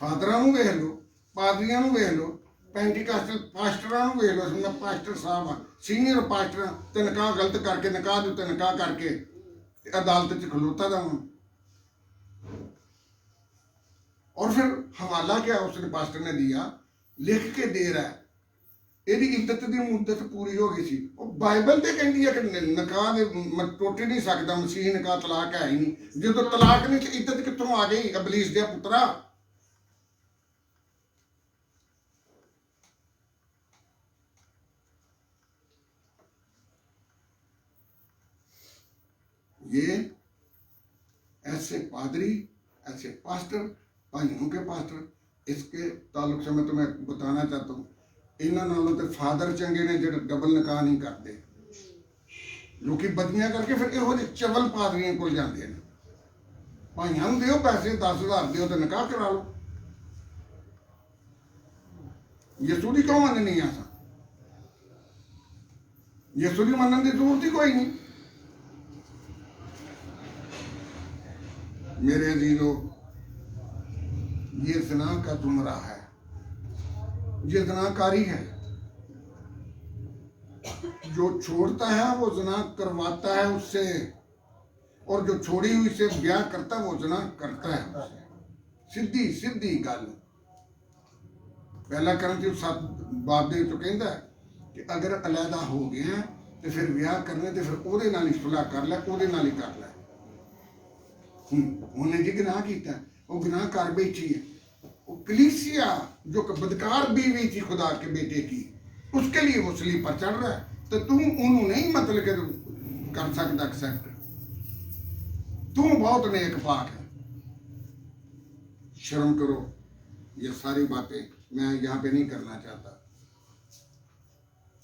फादरां नूं वेख लो, पादरियां नूं वेख लो, पेंटिकास्टल पास्टरां नूं वेख लो। मैं पास्टर साहब हाँ, सीनियर पास्टर, ते निकाह गलत करके, निकाह दे उत्ते निकाह करके अदालत च खलोता दा हूं। और फिर हवाला क्या उसने पास्टर ने दिया, लिख के दे रहा है, ਇਹਦੀ इद्दत की मुद्दत पूरी हो गई सी। बाइबल तो कहती है कि निकाह टुट नहीं सकता, मसीह निकाह तलाक है ही नहीं। जो तलाक नहीं, इद्दत कितों आ गई? अबलीस दे पुत्रा। ये ऐसे पादरी, ऐसे पास्टर, भाइयों के पास्टर, इसके ताल्लुक से मैं तुम्हें बताना चाहता हूँ, इन्हों नालों तो फादर चंगे ने जो डबल निकाह नहीं करते। लोग बदलियां करके फिर यहो ਜਿਹੇ चवल पादरियों को जाते हैं। भाइयों दो पैसे 10,000 दो तो निकाह करा लो। यसू की क्यों मननी है? यसू की मनने की जरूरत ही कोई नहीं। मेरे अजीजों, ये ज़िना का जुमरा है, ये ज़िनाकारी है। जो छोड़ता है वो ज़िना करवाता है उससे, और जो छोड़ी हुई से ब्याह करता है वो ज़िना करता है उससे। सीधी सीधी गल। पहला करंथी 7 बाब ਦੇ ਵਿੱਚ ਕਹਿੰਦਾ ਕਿ ਅਗਰ ਅਲੱਗਾ ਹੋ ਗਿਆ ਤੇ ਫਿਰ ਵਿਆਹ ਕਰਨੇ ਤੇ ਫਿਰ ਉਹਦੇ ਨਾਲ ਹੀ ਸੁਲ੍ਹਾ ਕਰ ਲੈ, ਉਹਦੇ ਨਾਲ ਹੀ ਕਰ ਲੈ। ਉਹਨੇ ਜੀ ਗੁਨਾਹ ਕੀਤਾ, ਉਹ ਗੁਨਾਹ ਕਰ ਬੈਠੀ ਹੈ। वो कलीसिया जो बदकार बीवी थी खुदा के बेटे की, उसके लिए वो सलीब पर चढ़ रहा है, तो तुम उन्होंने नहीं मतलब के कर सकता एक्सेप्ट। तुम बहुत नेक पाक है, शर्म करो। ये सारी बातें मैं यहाँ पे नहीं करना चाहता।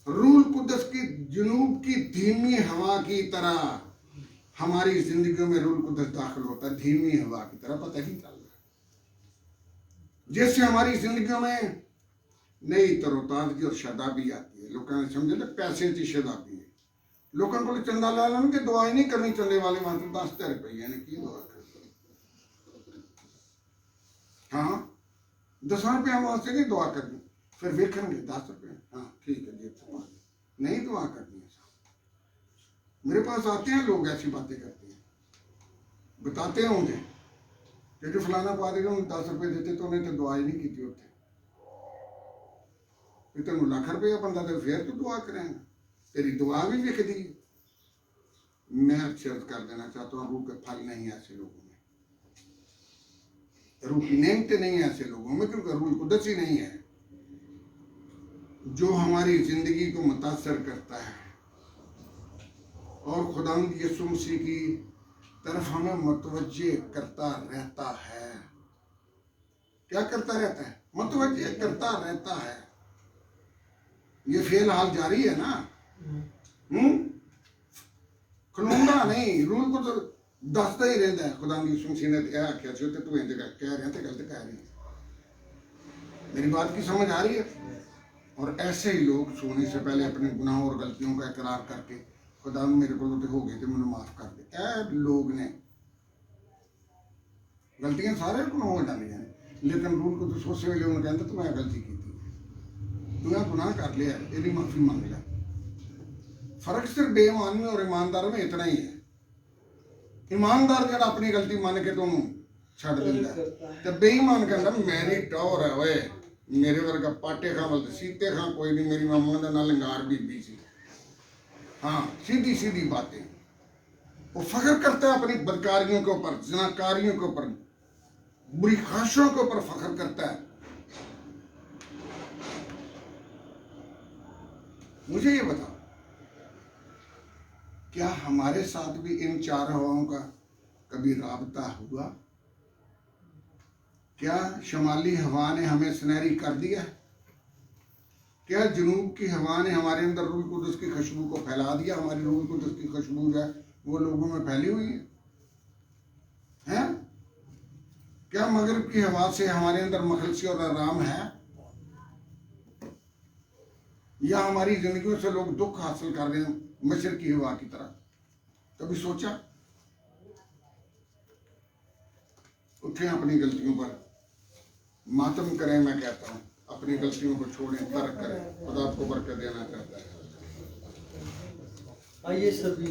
रूल कुदस की जुनूब की धीमी हवा की तरह हमारी जिंदगियों में रूल कुदस दाखिल होता है, धीमी हवा की तरह, पता ही चल रहा है। जिससे हमारी जिंदगियों में नई तरोताजगी और शदाबी आती है। लोगों ने समझे ना पैसे की शदाबी है। लोगों को चंदा ला लेना कि दुआ ही नहीं करनी, चंदे वाले वहां तो 10 रुपये ने की दुआ कर, हाँ 10 रुपया वास्ते नहीं दुआ करनी, फिर वेखेंगे 10 रुपये, हाँ ठीक है जी, नहीं दुआ करनी है। मेरे पास आते हैं लोग ऐसी बातें करते हैं, बताते होंगे कि फलाना पादरी ने 10 रुपये देते तो उन्हें तो दुआ ही नहीं की होती। तेन लाख रुपया बंदा तो फिर तू दुआ करेंगे, तेरी दुआ भी विकती। मैं अर्ज कर देना चाहता हूँ, रूह के फल नहीं ऐसे लोगों में, रूह की नेमतें नहीं ऐसे लोगों में, क्योंकि रूह कुदस ही नहीं है जो हमारी जिंदगी को मुतासर करता है और खुदावंद यीशु मसीह की तरफ हमें मुतवज्जे करता रहता है। क्या करता रहता है? मुतवज्जे करता रहता है। ये फेल हाल जारी है ना, खलोंदा नहीं, रूल को तो दसदा ही रहता है। खुदा यीशु मसीह ने क्या आख्या सी ते तू इंज कह रहा ते गलत कह रही है। मेरी बात की समझ आ रही है? और ऐसे ही लोग सोने से पहले अपने गुनाहों और गलतियों का इकरार करके खुदा मेरे को तो हो गए थे, मैंने माफ कर दे, ऐ लोग ने गलतियां सारे को हो डालियां, लेकिन रूल को तो उस वेले उन्होंने कहता तू मैं गलती की थी, तू गुनाह कर लिया, यदि माफी मांग लिया। फर्क सिर्फ बेईमानी और ईमानदार में इतना ही है। ईमानदार जरा अपनी गलती मान के तुम छड़ देता है, तो बेईमान कहता मेरी टौर है वे, मेरे वर्गा पाटे खां वाल सीते खां कोई नहीं, मेरी मामा का ना लंगार बीबी सी, हाँ सीधी सीधी बातें। वो फख्र करता है अपनी बदकारियों के ऊपर, जनाकारियों के ऊपर, बुरी ख्वाहिशों के ऊपर फख्र करता है। मुझे ये बताओ, क्या हमारे साथ भी इन 4 हवाओं का कभी राबता हुआ? क्या शमाली हवा ने हमें सुनहरी कर दिया? क्या जनूब की हवा ने हमारे अंदर रूह कुदस की खुशबू को फैला दिया? हमारी रूह कुदस की खुशबू जो है वो लोगों में फैली हुई है? क्या मगरिब की हवा से हमारे अंदर मखलसी और आराम है? या हमारी जिंदगियों से लोग दुख हासिल कर रहे हैं मशरिक की हवा की तरह? कभी सोचा? उठे अपनी गलतियों पर मातम करें। मैं कहता हूं अपनी गलतियों को छोड़ें, तर्क करें। खुदा आपको बरकत देना चाहता है। आइए सभी